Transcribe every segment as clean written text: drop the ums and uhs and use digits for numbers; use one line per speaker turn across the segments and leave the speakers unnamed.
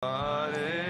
Hare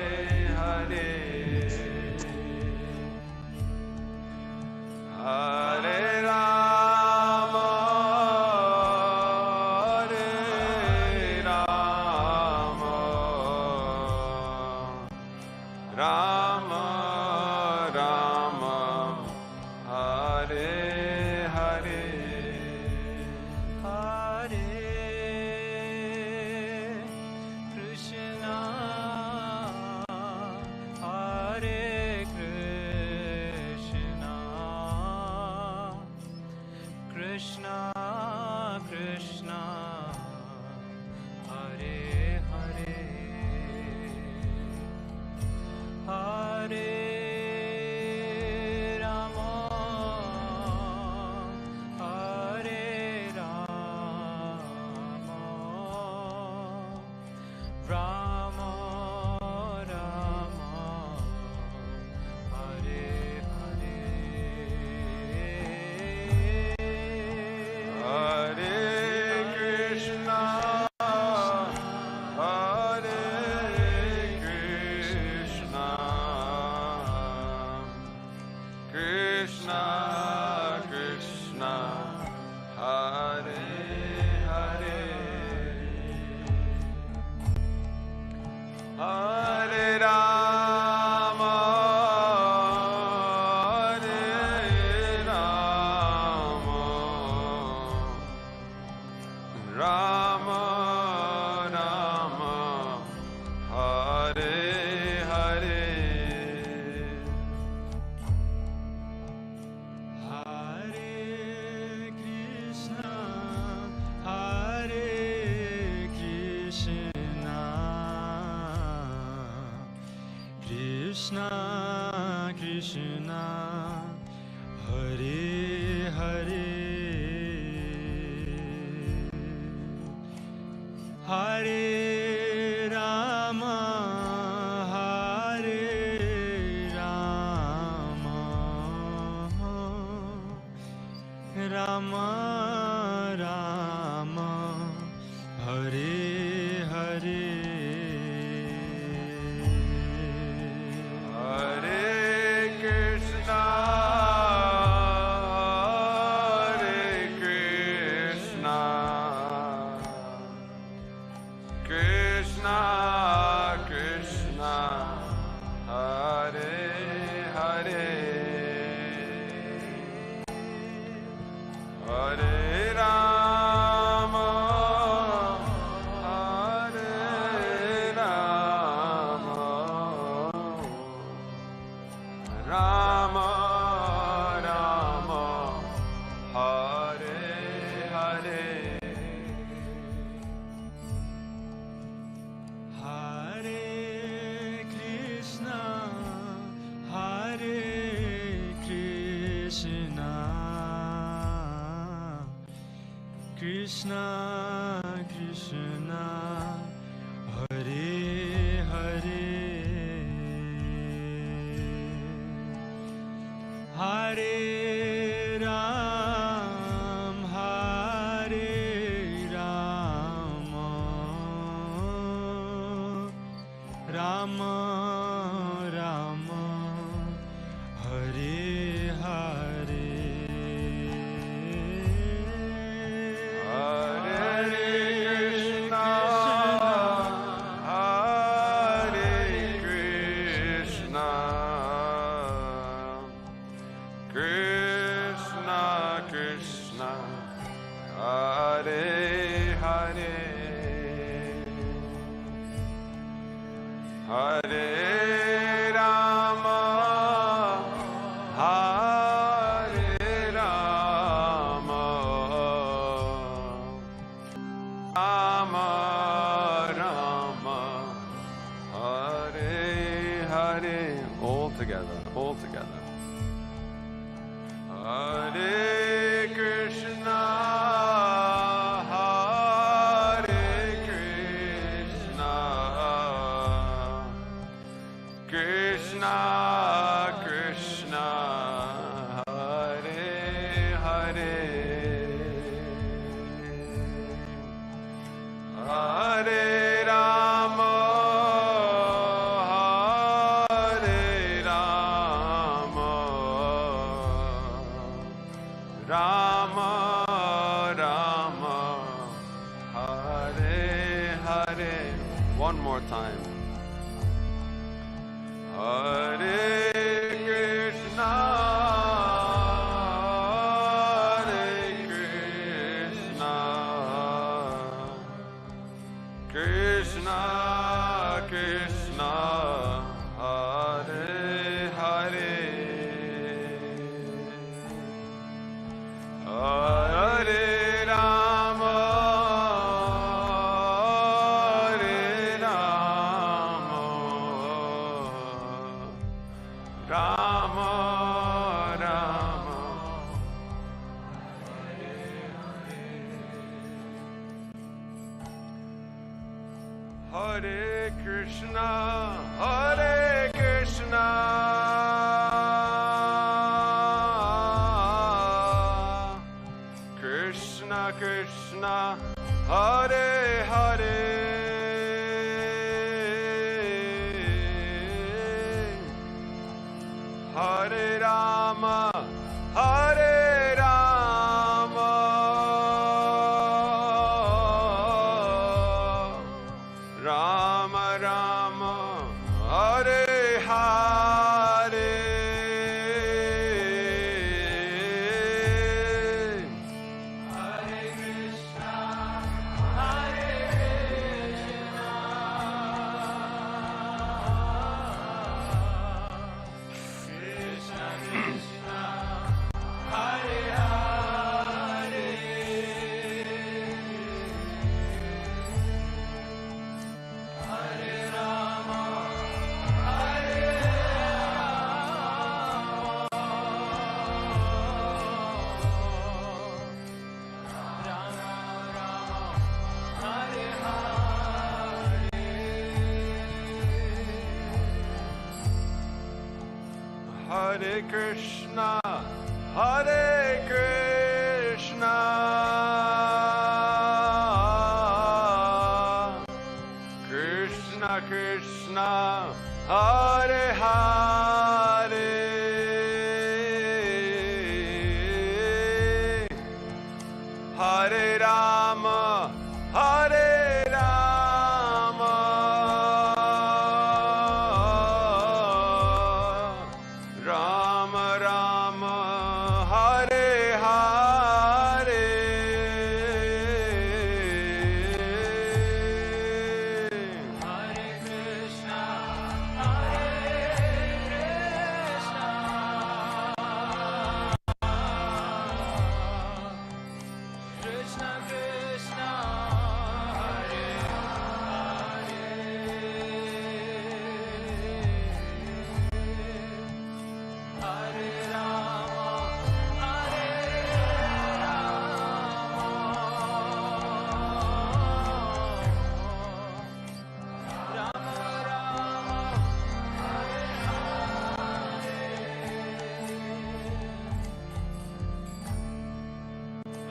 Rama Hare Krishna, Hare Krishna, Krishna Krishna, Hare Hare, Hare Rama, Hare Rama, Rama Rama, Hare Hare, Hare Krishna, Hare Krishna, Krishna Krishna, Hare Hare, Hare Rama, Hare Hare Krishna, Hare Krishna, Krishna Krishna, Hare Hare, Hare Rama, Hare Rama, Rama Rama, Hare Hare, Hare Krishna, Hare Krishna, Krishna Krishna, Hare Hare, Hare Rama, Hare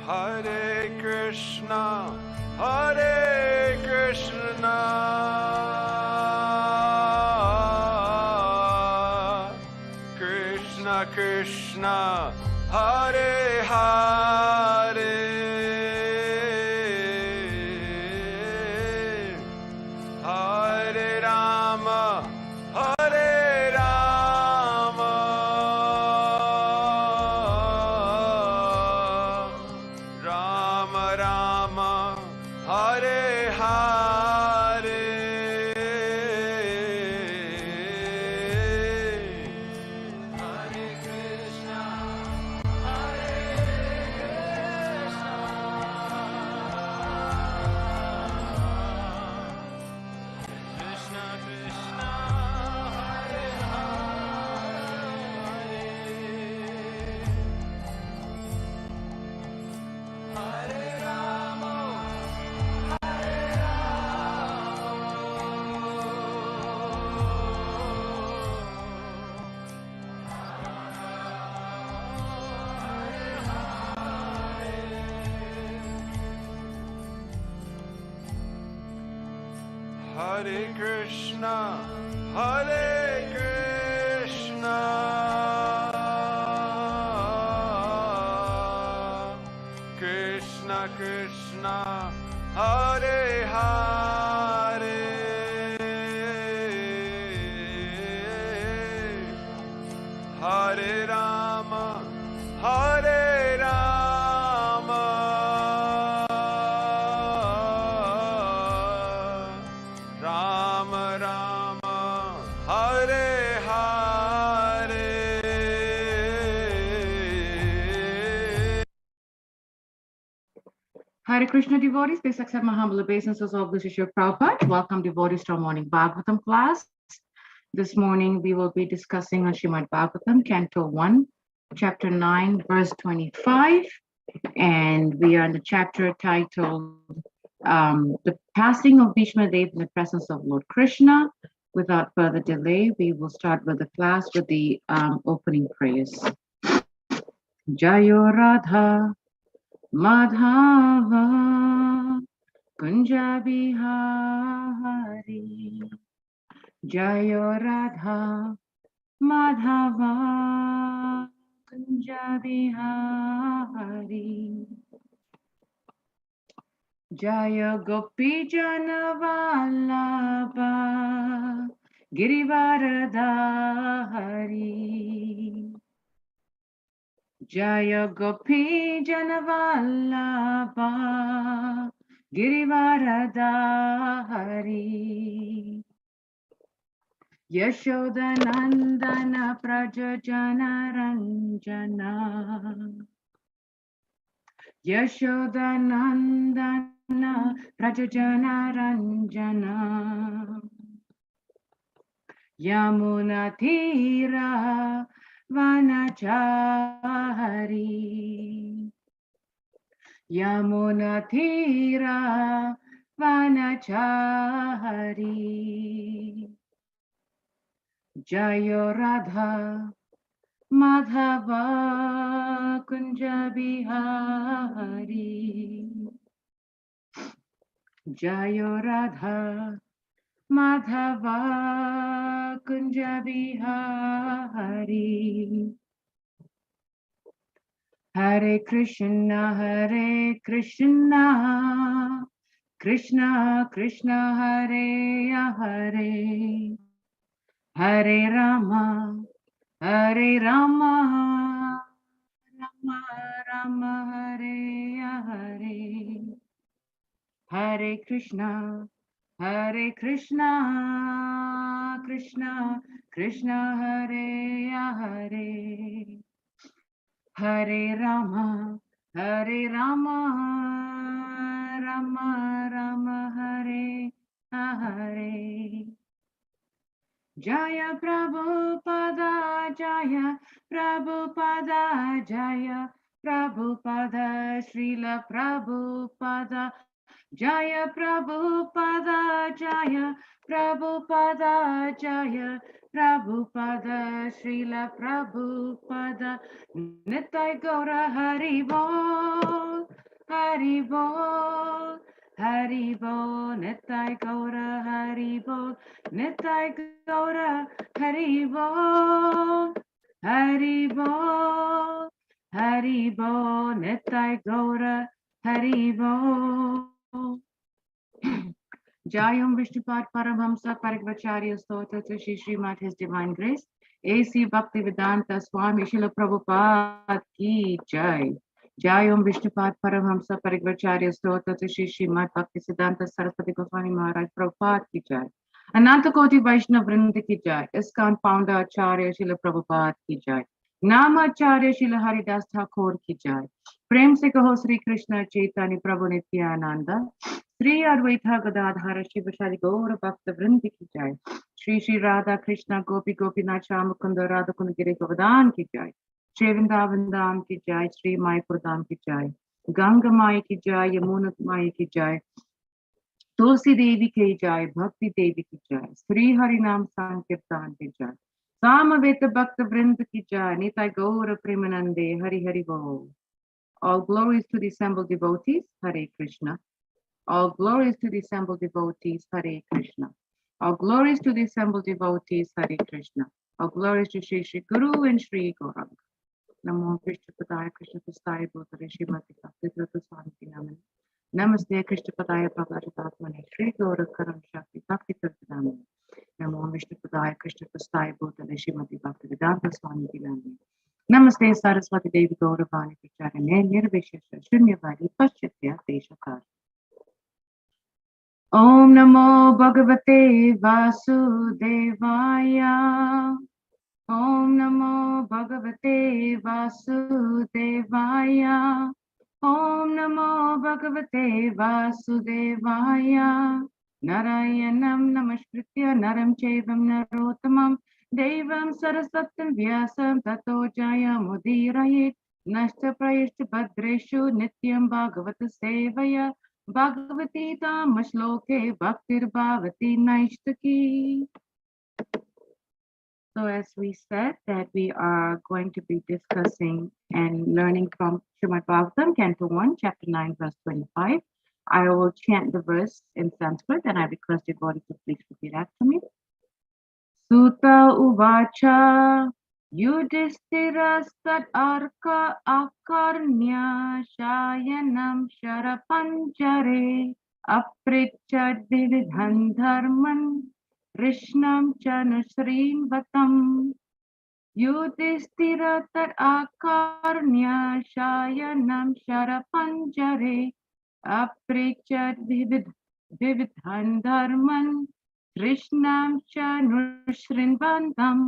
Hare Krishna, Hare Krishna, Krishna Krishna, Hare Hare, Hare Rama, Hare Rama, Rama Rama, Hare Hare, Hare Krishna, Hare Krishna, Krishna Krishna, Hare Hare, Hare Rama, Hare Krishna, Hare Krishna, Krishna Krishna, Hare Hare, Hare Rama, Hare Rama, Rama Rama, Hare Hare.
Hare Krishna devotees, please accept my humble obeisances of this issue of Prabhupada. Welcome devotees to our morning Bhagavatam class. This morning we will be discussing on Srimad Bhagavatam, Canto 1, Chapter 9, verse 25. And we are in the chapter titled The Passing of Bhishma Dev in the Presence of Lord Krishna. Without further delay, we will start with the class with the opening prayers. Jayo Radha Madhava Kunja Bihari Jayo Radha Madhava Kunja Bihari Jaya Gopi Jana Vallabha Girivaradhari Jaya Gopi Jana Vallabha Girivaradhari Yashoda Nandana Prajajana Ranjana Yashoda Nandana Prajajana Ranjana Yamuna Tira Vanachari Yamuna Tira Vanachari Jayo Radha Madhava Kunja Bihari Jayo Radha Madhava Kunja Bihari Hare Krishna Krishna Krishna Hare Hare Hare Rama Rama Rama Hare Hare Hare Krishna Krishna Krishna Hare Hare Hare Rama Rama Rama Hare Hare Jaya Prabhupada Jaya Prabhupada Jaya Prabhupada Srila Prabhupada Jaya Prabhupada Jaya Prabhupada Jaya Prabhupada Srila Prabhupada Nitai Gaura Hari Bol Hari Bol Hari Bol Nitai Gaura Hari Bol Nitai Gaura Hari Bol Hari Bol Hari Bol Nitai Gaura Hari Bol Jayam Vishnupad Paramhamsa Parikvacharya Stota to Shri Srimad His Divine Grace A.C. Bhaktivedanta Swami Srila Prabhupada Ki Jai Jayam Vishnupad Paramhamsa Parikvacharya Stota to Shri Srimad Bhaktisiddhanta Saraswati Goswami Maharaj Prabhupada Ki Jai Ananta Koti Vaishnava Vrinda Ki Jai ISKCON Founder Acharya Srila Prabhupada Ki Jai Nama Acharya Srila Haridas Thakur Ki Jai Prem Se Kaho Sri Krishna Chaitanya Prabhu Nityananda Sri Advaita Gadadhara Shiva Shari Gaura Bhakta Vrinda Ki Jai Shri Shri Radha Krishna Gopi Gopinath Mukunda Radha Kundagiri Govardhan Ki Jai Shri Vrindavan Dham Ki Jai Shri Mayapur Dham Ki Jai Ganga Maya Ki Jai Yamuna Maya Ki Jai Tulsi Devi Ki Jai Bhakti Devi Ki Jai Sri Harinam Sankirtan Ki Jai Samaveta Bhakta Vrinda Ki Jai Nitai Gaura Premanande Hari Hari Bol All glories to the assembled devotees Hare Krishna All glories to the assembled devotees, Hare Krishna. All glories to the assembled devotees, Hare Krishna. All glories to Shri Shri Guru and Shri Gauranga. Namo Vishnu Padaya Krishna Prasthaya Bhutale Srimati Bhakti Swami Namani. Namaste Krishna Padaya Prabhajatatmane Shri Gaura Karam Shakti Bhakti Pradhamani Namo Vishnu Padaya Krishna Prastaya Bhutale Srimati Bhakti Vedanta Swami Dilani Namaste Saraswati Devi Gauravani Pracharine Nirvishesha Shunyavadi Paschatya Deshakar Om Namo Bhagavate Vasudevaya Om Namo Bhagavate Vasudevaya Om Namo Bhagavate Vasudevaya Narayanam Namaskritya Naram Chaivam Narottamam Devam Saraswatam Vyasam Tato Jayamudiraye Nashta Prayishta Bhadreshu Nityam Bhagavata Sevaya Bhagavati Tamashloke Bhaktir Bhavati Naishtaki. So as we said that we are going to be discussing and learning from Srimad Bhagavatam, Canto 1, Chapter 9, verse 25. I will chant the verse in Sanskrit and I request Devotee to please repeat after me. Sutta Uvacha Yudhishthirastat Arka Akarnya Shayanam Sharapanjare Aprichat Vividhan Dharman Krishnam Chanusrin Vatam Yudhishthira tat akarnya shayanam sharapanjare aprichat vividhan dharman Krishnam chanusrinvantam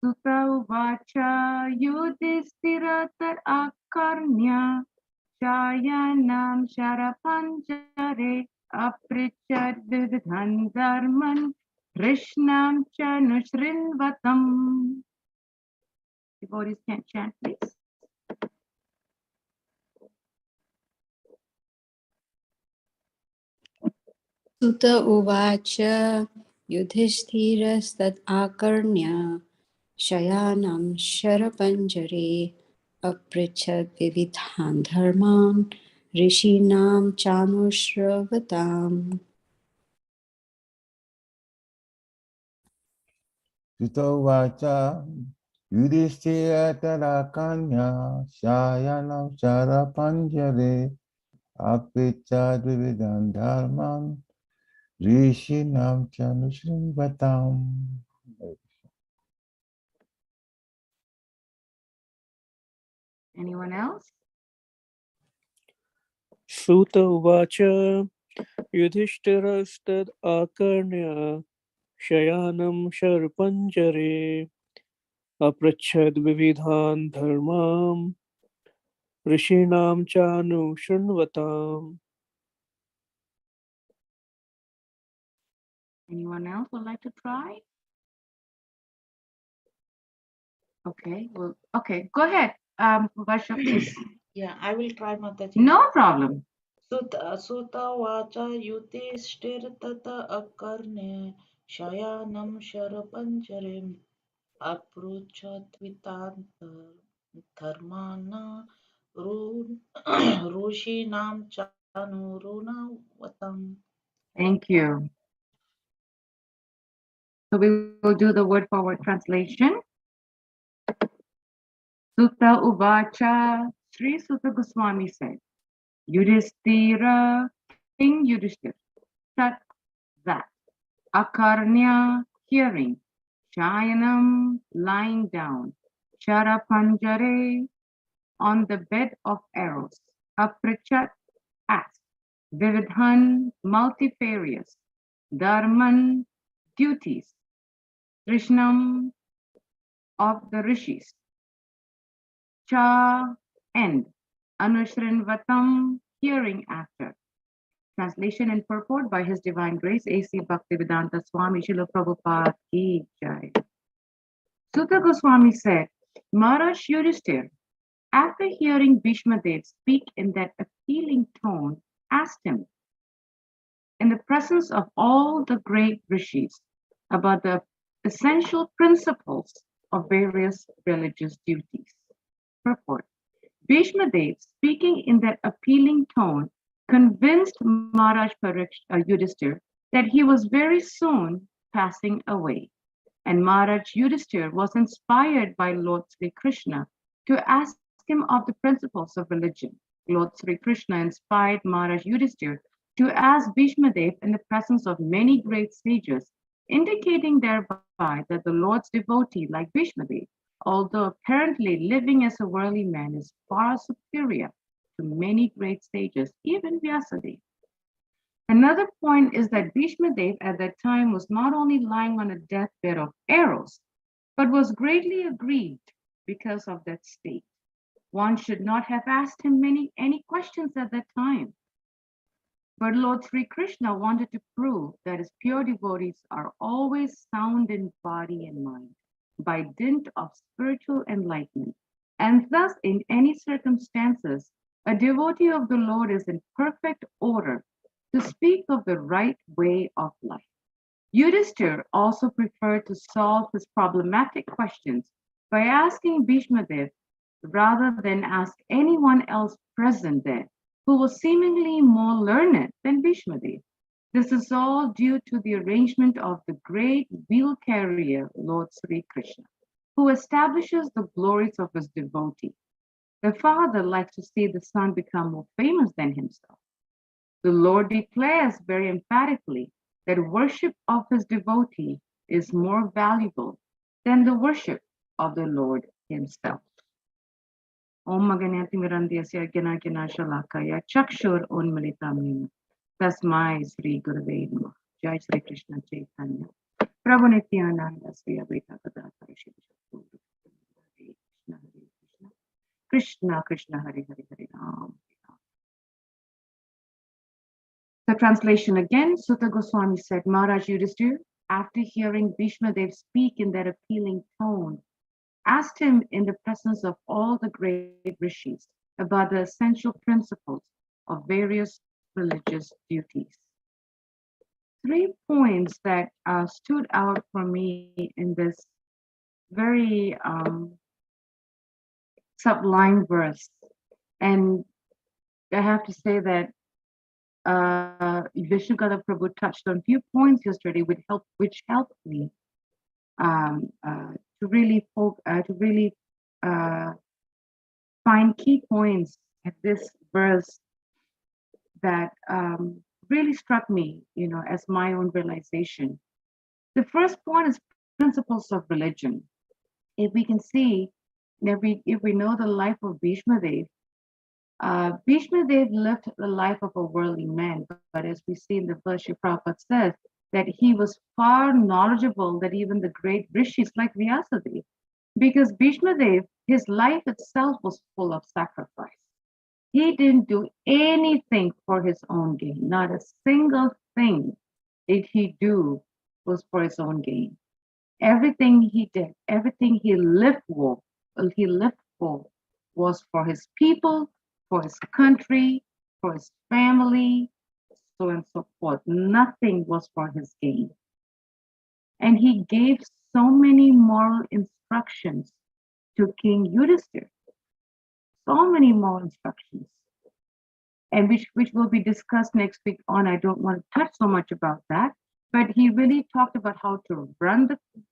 Sutta uvacha Yudhishthira tat akarnya shayanam sharapanjare aprichat vividhan dharman Krishnam chanusrinvatam. Devotees can chant, please.
Sutta uvacha Yudhishthirastad akarnya Shayanam Sharapanjare Aprichat Vividhan Dharman Rishinam Chanushravataam.
Sutta Vacha Yudhishthira Tarakanya Shayanam Sharapanjare Apichat Vividan Dharman Rishinam Chanusrimvatam.
Anyone else?
Sutta Uvacha Yudhishthirastad Akarnya Shayanam Sharpanjare Aprachad Vividhan Dharmam Rishinam Chanu Shrunvatam.
Anyone else would like to try? Okay, well, okay, go ahead. Varsha, please.
Yeah, I will try, Mataji.
No problem.
Sutta vacha yudhishthir tata akarne shayanam sharapancharim apruchatvitant dharmana rushinam chanurunavatam.
Thank you. So we will do the word for word translation. Sutta Uvacha, Sri Sutta Goswami said, Yudhishthira, King Yudhishthira, Tat, that, Akarnya, hearing, Shayanam, lying down, Sharapanjare, on the bed of arrows, Aprichat, asked, Vividhan, multifarious, Dharman, duties, Krishnam, of the rishis, Cha, end, Anushrinvatam, hearing after. Translation and purport by His Divine Grace A.C. Bhaktivedanta Swami Srila Prabhupada Ki Jai. Sutta Goswami said, Maharaj Yudhishthir, after hearing Bhishma Dev speak in that appealing tone, asked him, in the presence of all the great rishis, about the essential principles of various religious duties. Purport. Bhishma Dev, speaking in that appealing tone, convinced Maharaj Yudhishthir that he was very soon passing away. And Maharaj Yudhishthir was inspired by Lord Sri Krishna to ask him of the principles of religion. Lord Sri Krishna inspired Maharaj Yudhishthira to ask Bhishmadev in the presence of many great sages, indicating thereby that the Lord's devotee, like Bhishmadev, although apparently living as a worldly man, is far superior to many great sages, even Vyasadeva. Another point is that Bhishmadev at that time was not only lying on a deathbed of arrows, but was greatly aggrieved because of that state. One should not have asked him any questions at that time. But Lord Sri Krishna wanted to prove that his pure devotees are always sound in body and mind by dint of spiritual enlightenment. And thus, in any circumstances, a devotee of the Lord is in perfect order to speak of the right way of life. Yudhishthir also preferred to solve his problematic questions by asking Bhishmadev rather than ask anyone else present there who was seemingly more learned than Bhishmadev. This is all due to the arrangement of the great wheel carrier, Lord Sri Krishna, who establishes the glories of his devotee. The father likes to see the son become more famous than himself. The Lord declares very emphatically that worship of his devotee is more valuable than the worship of the Lord himself. Om Maganati Mirandhyasya Gyanagana Shalakaya Chakshur Unmilitam Yena Tasmai Sri Gurave Namaha. Jai Sri Krishna Chaitanya Prabhu Nityananda Sri Advaita Gadadhara Shiva Krishna Hare Krishna Krishna Hare Hare Hare Ram. The translation again, Sutta Goswami said, Maharaj Yudhishthira, after hearing Bhishmadev speak in that appealing tone, asked him in the presence of all the great rishis about the essential principles of various religious duties. 3 points that stood out for me in this very sublime verse. And I have to say that Vishnugata Prabhu touched on a few points yesterday which helped me to really find key points at this verse that really struck me, as my own realization. The first point is principles of religion. If we can see, if we know the life of Bhishmadev, Bhishmadev lived the life of a worldly man, but as we see in the verse, Prabhupada says that he was far knowledgeable than even the great rishis like Vyasadeva, because Bhishmadev, his life itself was full of sacrifice. He didn't do anything for his own gain. Not a single thing did he do was for his own gain. Everything he did, everything he lived for was for his people, for his country, for his family, so and so forth. Nothing was for his gain. And he gave so many moral instructions to King Yudhishthira. So many moral instructions. And which will be discussed next week on. I don't want to touch so much about that. But he really talked about how to run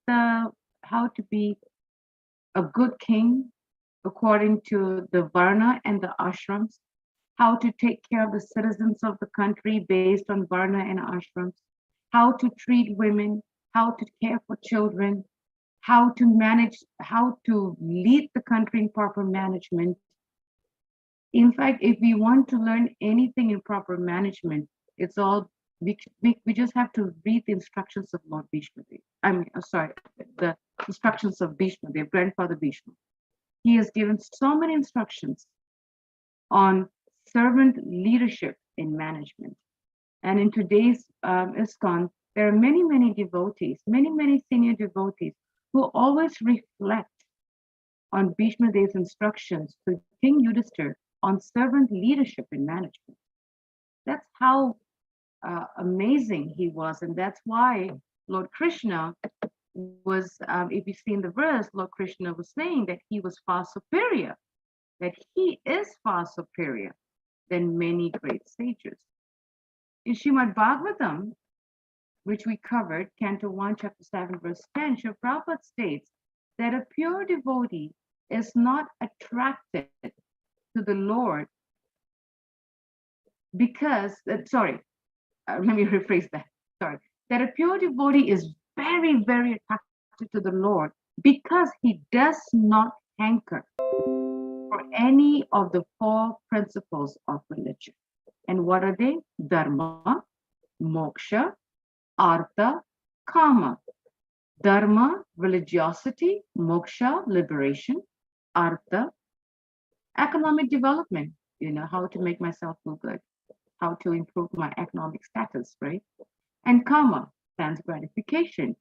how to be a good king according to the Varna and the ashrams, how to take care of the citizens of the country based on Varna and ashrams, how to treat women, how to care for children, how to lead the country in proper management. In fact, if we want to learn anything in proper management, it's all, we just have to read the instructions of Lord Bhishmadev. The instructions of Bhishmadev, grandfather Bhishma. He has given so many instructions on servant leadership in management. And in today's ISKCON, there are many, many devotees, many senior devotees who always reflect on Bhishmadev's instructions to King Yudhishthira on servant leadership in management. That's how amazing he was. And that's why Lord Krishna was, if you see in the verse, Lord Krishna was saying that he was far superior, that he is far superior than many great sages. In Srimad Bhagavatam, which we covered, Canto 1, Chapter 7, verse 10, Srila Prabhupada states that a pure devotee is not attracted to the Lord because, let me rephrase that. Sorry. That a pure devotee is very, very attracted to the Lord because he does not hanker for any of the four principles of religion. And what are they? Dharma, moksha, artha, kama. Dharma, religiosity; moksha, liberation; artha, economic development. How to make myself feel good, how to improve my economic status, right? And kama, sense gratification.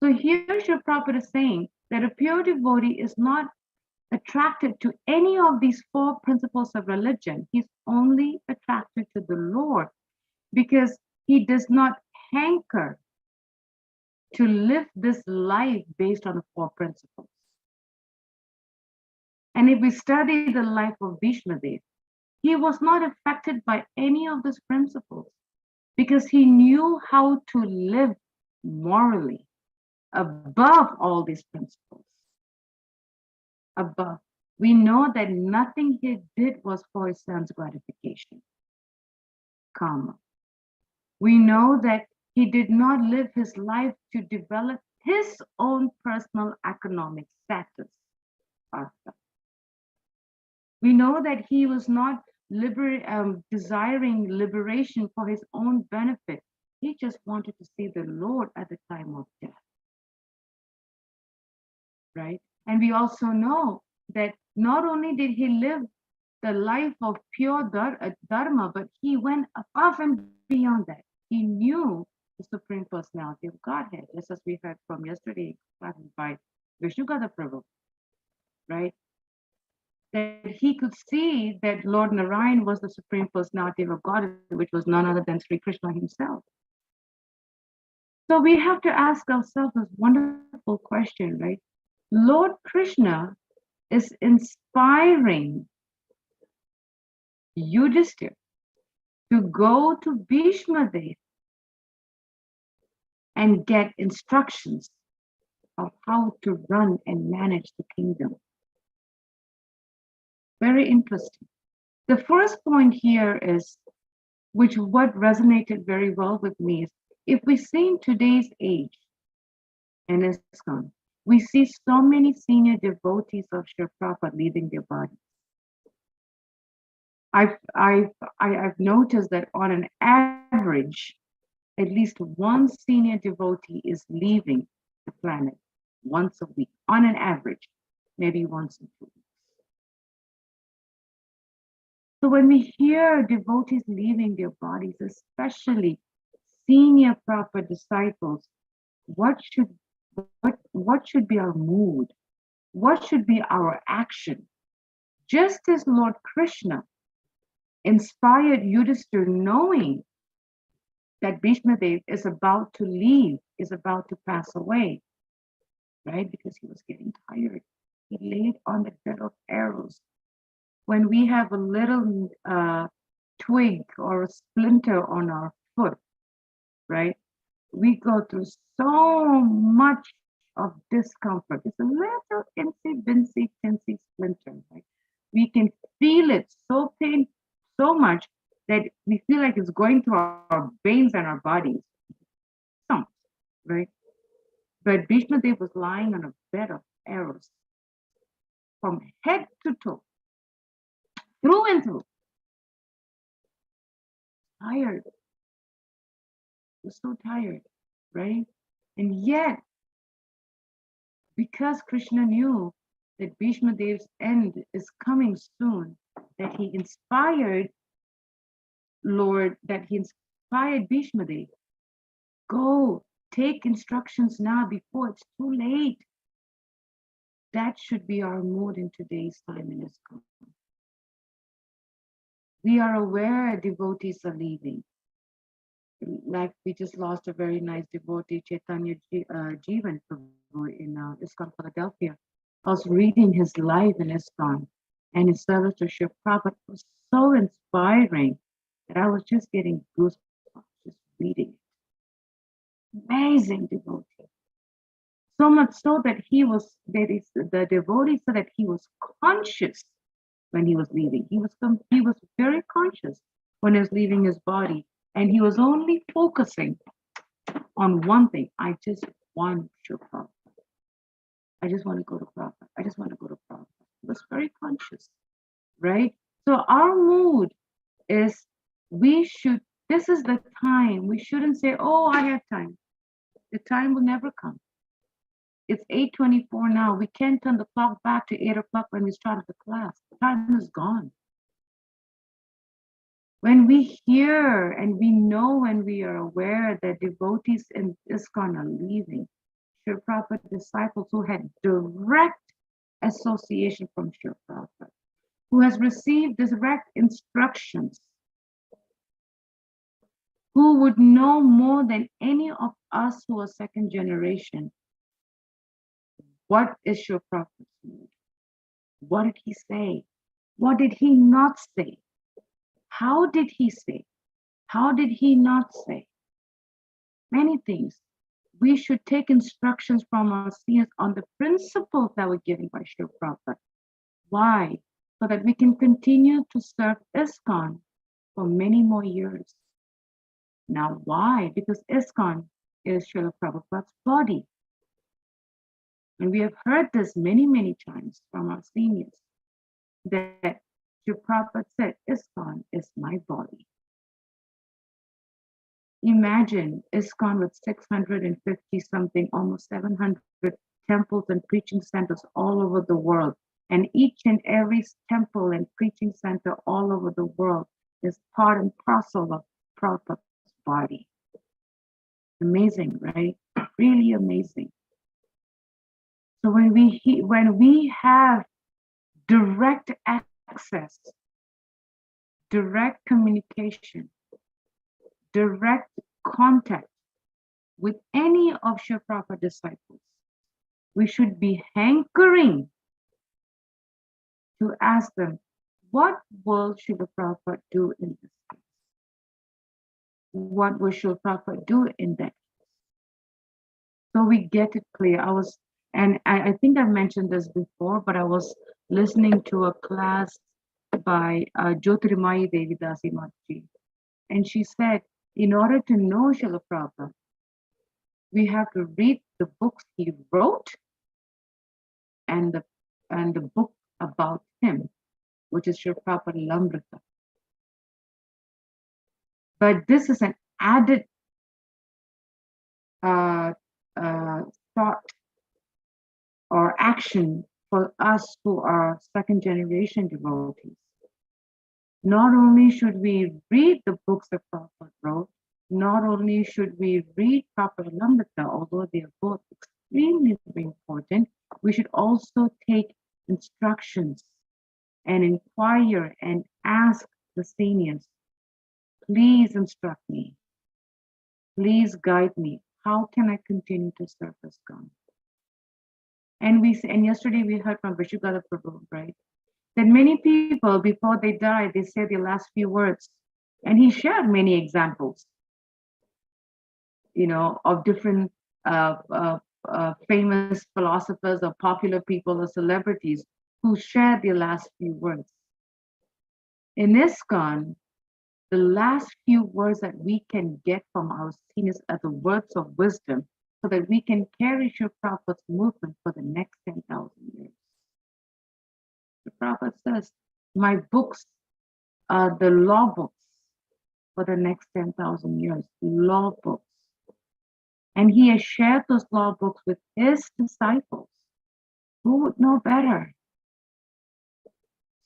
So here Srila Prabhupada is saying that a pure devotee is not attracted to any of these four principles of religion. He's only attracted to the Lord because he does not hanker to live this life based on the four principles. And if we study the life of Bhishmadev, he was not affected by any of these principles because he knew how to live morally above all these principles. Above. We know that nothing he did was for his sense gratification. Karma. We know that he did not live his life to develop his own personal economic status. Artha. We know that he was not desiring liberation for his own benefit. He just wanted to see the Lord at the time of death. Right? And we also know that not only did he live the life of pure dharma, but he went above and beyond that. He knew the Supreme Personality of Godhead, just as we heard from yesterday by Vishnugada Prabhu, right? That he could see that Lord Narayan was the Supreme Personality of Godhead, which was none other than Sri Krishna himself. So we have to ask ourselves this wonderful question, right? Lord Krishna is inspiring Yudhishthira to go to Bhishma Dev and get instructions of how to run and manage the kingdom. Very interesting. The first point here is, what resonated very well with me is, if we see in today's age in ISKCON, we see so many senior devotees of Srila Prabhupada leaving their bodies. I've noticed that on an average, at least one senior devotee is leaving the planet once a week, on an average, maybe once in 2 weeks. So when we hear devotees leaving their bodies, especially senior Prabhupada disciples, what should be our mood? What should be our action? Just as Lord Krishna inspired Yudhishthira, knowing that Bhishma Dev is about to leave, is about to pass away, right? Because he was getting tired. He laid on the bed of arrows. When we have a little twig or a splinter on our foot, right? We go through so much of discomfort. It's a little incy, teensy splinter, right? We can feel it so much that we feel like it's going through our veins and our bodies. Right? But Bhishma Dev was lying on a bed of arrows from head to toe, through and through. Tired. He was so tired, right? And yet, because Krishna knew that Bhishma Dev's end is coming soon, that he inspired Bhishma Dev, go take instructions now before it's too late. That should be our mood in today's time in ISKCON. We are aware devotees are leaving. Like we just lost a very nice devotee, Chaitanya Jeevan Prabhu in ISKCON, Philadelphia. I was reading his life in ISKCON, and his service to Srila Prabhupada was so inspiring that I was just getting goosebumps just reading it. Amazing devotee. So much so that the devotee said that he was conscious when he was leaving. He was very conscious when he was leaving his body. And he was only focusing on one thing. I just want to Prabhupada. I just want to go to Prabhupada. I just want to go to Prabhupada. He was very conscious, right? So our mood is this is the time. We shouldn't say, oh, I have time. The time will never come. It's 8:24 now. We can't turn the clock back to 8 o'clock when we started the class. The time is gone. When we hear and we know and we are aware that devotees in ISKCON are leaving, Srila Prabhupada disciples who had direct association from Srila Prabhupada, who has received direct instructions, who would know more than any of us who are second generation, what is Srila Prabhupada's mood? What did he say? What did he not say? How did he say? How did he not say? Many things. We should take instructions from our seniors on the principles that were given by Srila Prabhupada. Why? So that we can continue to serve ISKCON for many more years. Now, why? Because ISKCON is Srila Prabhupada's body. And we have heard this many, many times from our seniors, that Srila Prabhupada said, ISKCON is my body. Imagine ISKCON with 650 something, almost 700 temples and preaching centers all over the world. And each and every temple and preaching center all over the world is part and parcel of Prabhupada's body. Amazing, right? Really amazing. So when we have direct access, direct communication, direct contact with any of Srila Prabhupada disciples, we should be hankering to ask them, what will Srila Prabhupada do in this case? What will Srila Prabhupada do in that case? So we get it clear. I think I've mentioned this before, but I was listening to a class by Jyotirmayi Devi Dasi Mataji. And she said, in order to know Srila Prabhupada, we have to read the books he wrote and the book about him, which is Srila Prabhupada Lamrita. But this is an added thought or action for us who are second generation devotees. Not only should we read the books that Prabhupada wrote, not only should we read Prabhupada Lamrita, although they are both extremely important, we should also take instructions and inquire and ask the seniors, please instruct me, please guide me. How can I continue to serve ISKCON? And yesterday we heard from Vishugata Prabhu, right? That many people, before they die, they say their last few words. And he shared many examples, of different famous philosophers or popular people or celebrities who shared their last few words. In ISKCON, the last few words that we can get from our seniors are the words of wisdom, so that we can carry Srila Prabhupada's movement for the next 10,000 years. The Prabhupada says, my books are the law books for the next 10,000 years, law books. And he has shared those law books with his disciples. Who would know better?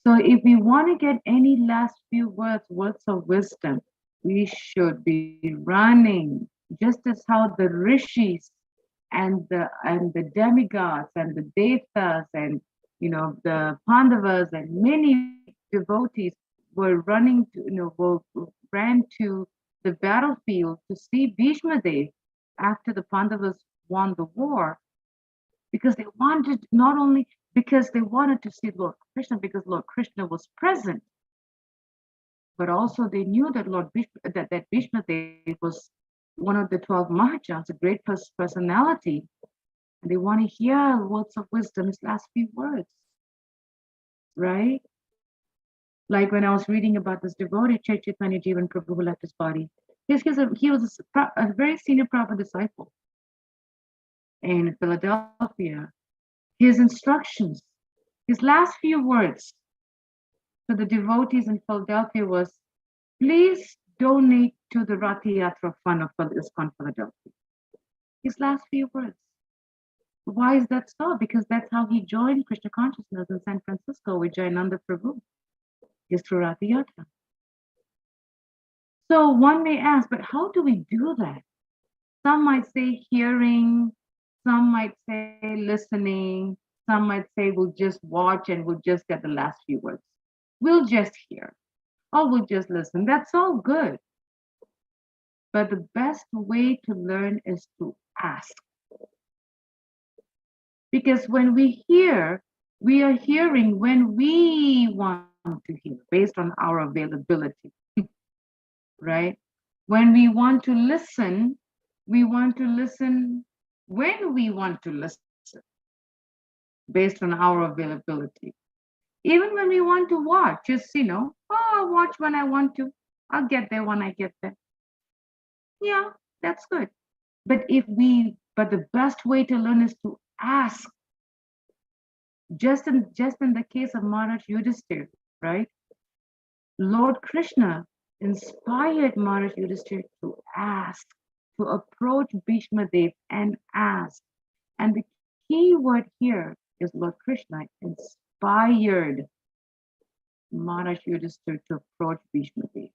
So if we want to get any last few words of wisdom, we should be running, just as how the rishis and the demigods and the devtas and the Pandavas and many devotees were running ran to the battlefield to see Bhishma Dev after the Pandavas won the war, because they wanted, not only because they wanted to see Lord Krishna, because Lord Krishna was present, but also they knew that that Bhishma Dev was one of the 12 Mahajans, a great personality, and they want to hear words of wisdom, his last few words, right? Like when I was reading about this devotee, Chaitanya Jivan Prabhu, who left his body. He was a very senior Prabhupada disciple in Philadelphia. His instructions, his last few words to the devotees in Philadelphia was, please donate to the Rath Yatra Fund of ISKCON Philadelphia. His last few words. Why is that so? Because that's how he joined Krishna consciousness in San Francisco with Jayananda Prabhu, is through Rath Yatra. So one may ask, but how do we do that? Some might say hearing, some might say listening, some might say we'll just watch and we'll just get the last few words. We'll just hear, or we'll just listen. That's all good. But the best way to learn is to ask. Because when we hear, we are hearing when we want to hear, based on our availability, right? When we want to listen when we want to listen, based on our availability. Even when we want to watch, just, I'll watch when I want to. I'll get there when I get there. Yeah, that's good. But the best way to learn is to ask. Just in the case of Maharaj Yudhisthira, right? Lord Krishna inspired Maharaj Yudhisthira to ask, to approach Bhishma Dev and ask. And the key word here is Lord Krishna inspired Maharaj Yudhisthira to approach Bhishma Dev.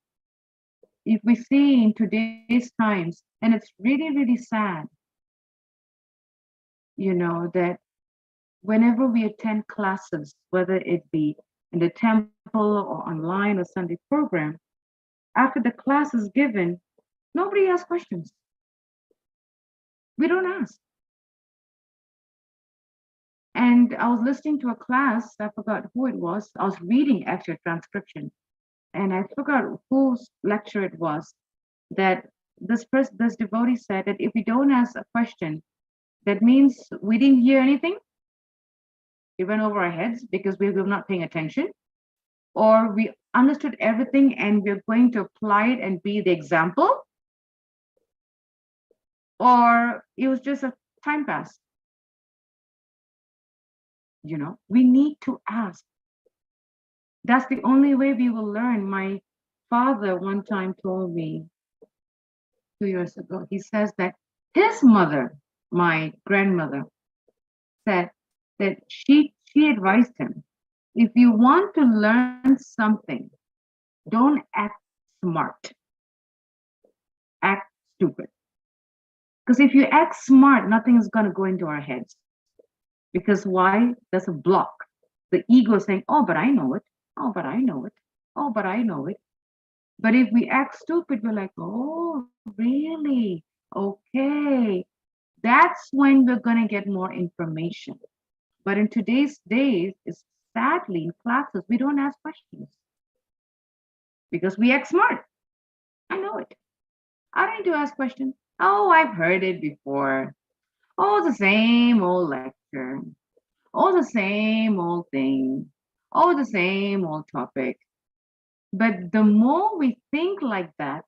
If we see in today's times, and it's really, really sad, that whenever we attend classes, whether it be in the temple or online or Sunday program, after the class is given, nobody asks questions. We don't ask. And I was listening to a class, I forgot who it was. I was reading actually a transcription, and I forgot whose lecture it was, that this devotee said that if we don't ask a question, that means we didn't hear anything. It went over our heads because we were not paying attention, or we understood everything and we're going to apply it and be the example, or it was just a time pass. We need to ask. That's the only way we will learn. My father one time told me 2 years ago, he says that his mother, my grandmother, said that she advised him, if you want to learn something, don't act smart, act stupid. Because if you act smart, nothing is going to go into our heads. Because why? There's a block. The ego is saying, oh, but I know it. Oh, but I know it. Oh, but I know it. But if we act stupid, we're like, oh, really? Okay. That's when we're going to get more information. But in today's days, sadly, in classes, we don't ask questions. Because we act smart. I know it. I don't need to ask questions. Oh, I've heard it before. Oh, the same old lecture. Oh, the same old thing. Oh, the same old topic. But the more we think like that,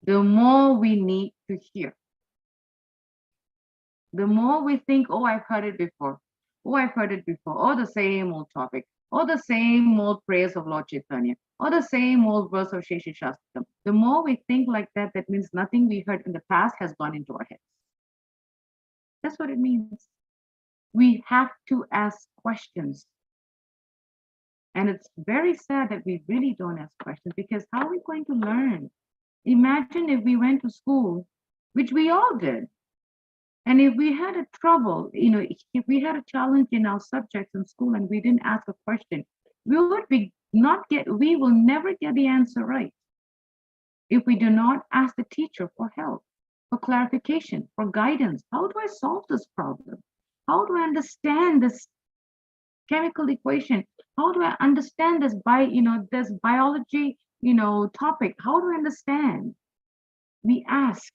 the more we need to hear. The more we think, oh, I've heard it before. Oh, I've heard it before. Oh, the same old topic. Oh, the same old praise of Lord Chaitanya. Or the same old verse of Sheshi Shastram. The more we think like that, that means nothing we heard in the past has gone into our heads. That's what it means. We have to ask questions. And it's very sad that we really don't ask questions, because how are we going to learn? Imagine if we went to school, which we all did, and if we had a trouble, if we had a challenge in our subjects in school and we didn't ask a question, we will never get the answer right if we do not ask the teacher for help, for clarification, for guidance. How do I solve this problem? How do I understand this chemical equation? How do I understand this this biology, topic? How do I understand? We ask.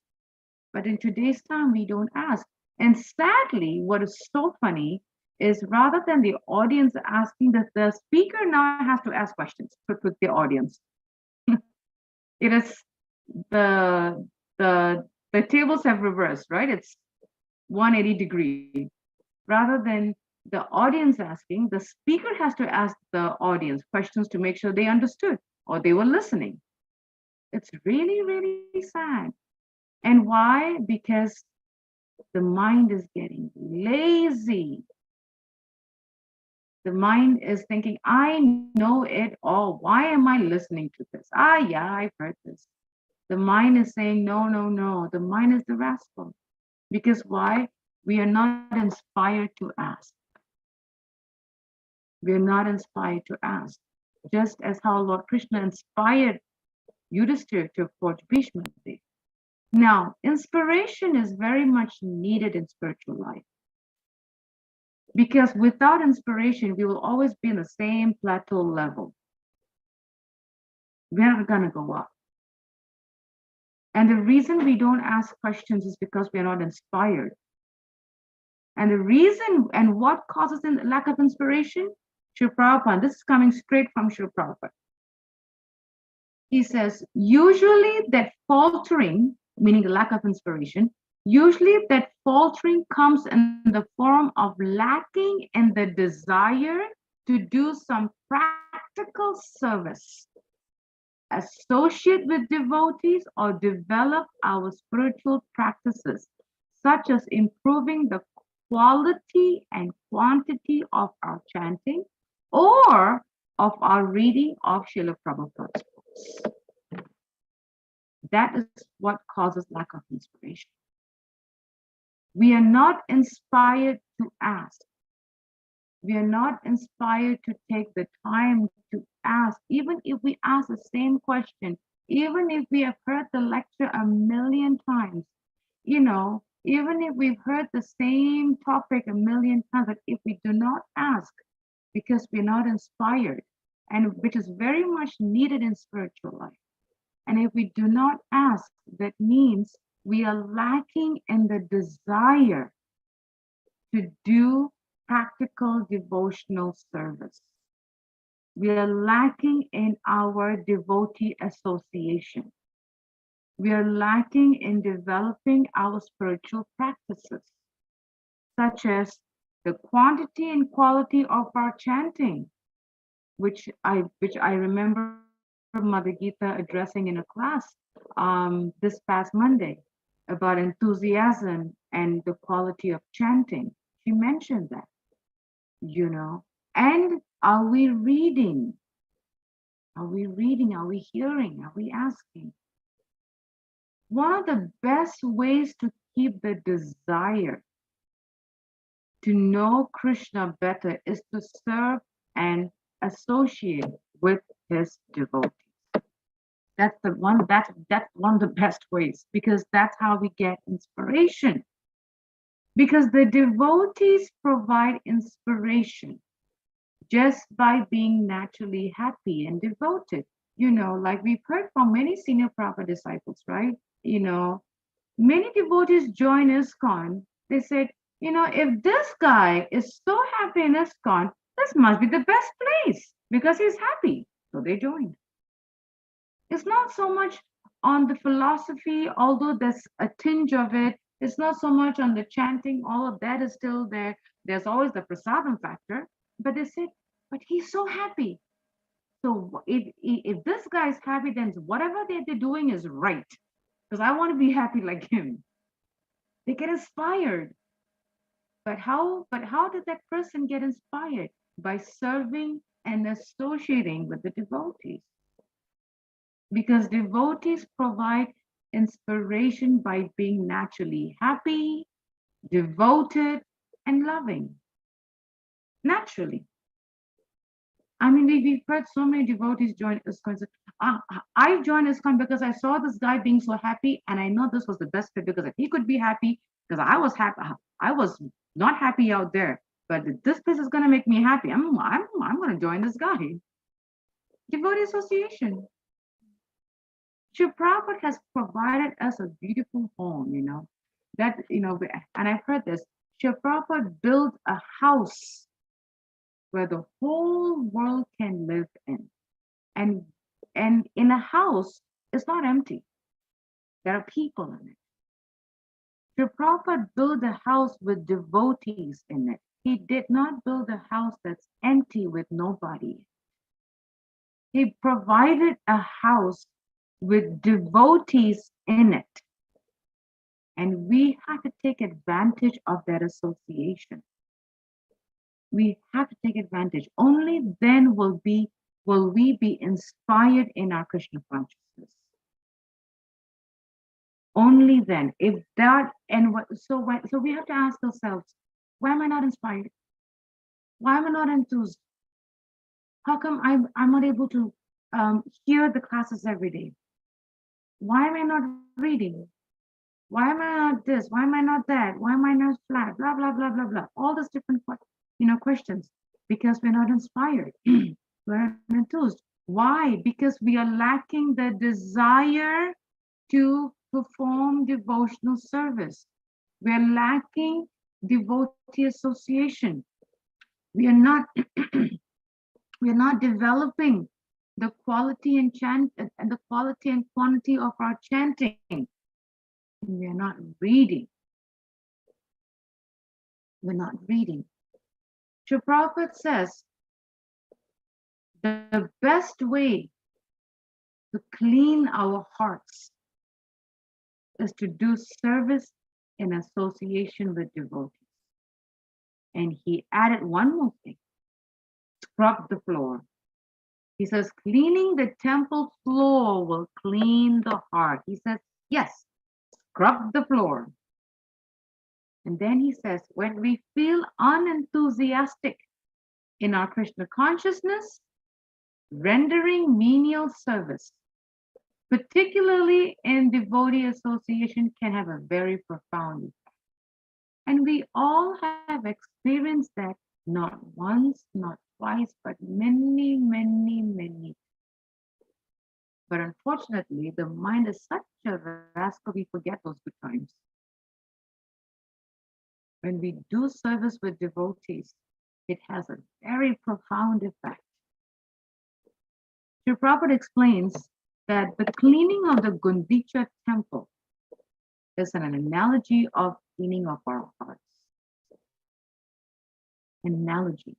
But in today's time, we don't ask. And sadly, what is so funny is rather than the audience asking, that the speaker now has to ask questions with the audience. It is the the tables have reversed, right? It's 180 degree. Rather than the audience asking, the speaker has to ask the audience questions to make sure they understood or they were listening. It's really, really sad. And why? Because the mind is getting lazy. The mind is thinking, I know it all. Why am I listening to this? Ah, yeah, I've heard this. The mind is saying, no, no, no. The mind is the rascal. Because why? We are not inspired to ask. We are not inspired to ask. Just as how Lord Krishna inspired Yudhishthira to approach Bhishma. Now, inspiration is very much needed in spiritual life. Because without inspiration, we will always be in the same plateau level. We're not going to go up. And the reason we don't ask questions is because we are not inspired. And the reason and what causes the lack of inspiration? Srila Prabhupada, this is coming straight from Srila Prabhupada. He says, usually that faltering, meaning the lack of inspiration, usually that faltering comes in the form of lacking in the desire to do some practical service, associate with devotees, or develop our spiritual practices, such as improving the quality and quantity of our chanting or of our reading of Srila Prabhupada's books. That is what causes lack of inspiration. We are not inspired to ask. We are not inspired to take the time to ask, even if we ask the same question, even if we have heard the lecture a million times, even if we've heard the same topic a million times, but if we do not ask because we're not inspired, and which is very much needed in spiritual life. And if we do not ask, that means we are lacking in the desire to do practical devotional service. We are lacking in our devotee association. We are lacking in developing our spiritual practices, such as the quantity and quality of our chanting, which I remember Mother Gita addressing in a class this past Monday about enthusiasm and the quality of chanting. She mentioned that, and are we reading? Are we reading? Are we hearing? Are we asking? One of the best ways to keep the desire to know Krishna better is to serve and associate with his devotees. That's one of the best ways, because that's how we get inspiration. Because the devotees provide inspiration just by being naturally happy and devoted. Like we've heard from many senior Prabhupada disciples, right? Many devotees join ISKCON. They said, if this guy is so happy in ISKCON, this must be the best place because he's happy. So they joined. It's not so much on the philosophy, although there's a tinge of it. It's not so much on the chanting, all of that is still there. There's always the prasadam factor. But they said, but he's so happy. So if this guy is happy, then whatever they're doing is right. Because I want to be happy like him. They get inspired. But how did that person get inspired? By serving and associating with the devotees. Because devotees provide inspiration by being naturally happy, devoted, and loving. Naturally. I mean, we've heard so many devotees join ISKCON. I joined ISKCON because I saw this guy being so happy, and I know this was the best fit because if he could be happy, because I was happy, I was not happy out there, but this place is going to make me happy. I'm going to join this guy. Devotee association. Srila Prabhupada has provided us a beautiful home, and I've heard this. Srila Prabhupada built a house where the whole world can live in. And in a house, it's not empty. There are people in it. Srila Prabhupada built a house with devotees in it. He did not build a house that's empty with nobody. He provided a house with devotees in it. And we have to take advantage of that association. We have to take advantage. Only then will we be inspired in our Krishna consciousness. Only then. If that so we have to ask ourselves, why am I not inspired? Why am I not enthused? How come I'm not able to hear the classes every day? Why am I not reading? Why am I not this? Why am I not that? Why am I not flat? Blah blah blah blah blah. All those different questions, because we're not inspired. We're not enthused. Why? Because we are lacking the desire to perform devotional service. We're lacking devotee association. We are not we are not developing the quality and the quality and quantity of our chanting. And we are not reading. We're not reading. Srila Prabhupada says the best way to clean our hearts is to do service in association with devotees. And he added one more thing: scrub the floor. He says, cleaning the temple floor will clean the heart. He says, yes, scrub the floor. And then he says, when we feel unenthusiastic in our Krishna consciousness, rendering menial service, particularly in devotee association, can have a very profound effect. And we all have experienced that, not once, not twice, but many, many, many. But unfortunately, the mind is such a rascal, we forget those good times. When we do service with devotees, it has a very profound effect. Srila Prabhupada explains that the cleaning of the Gundicha temple is an analogy of cleaning of our hearts. An analogy.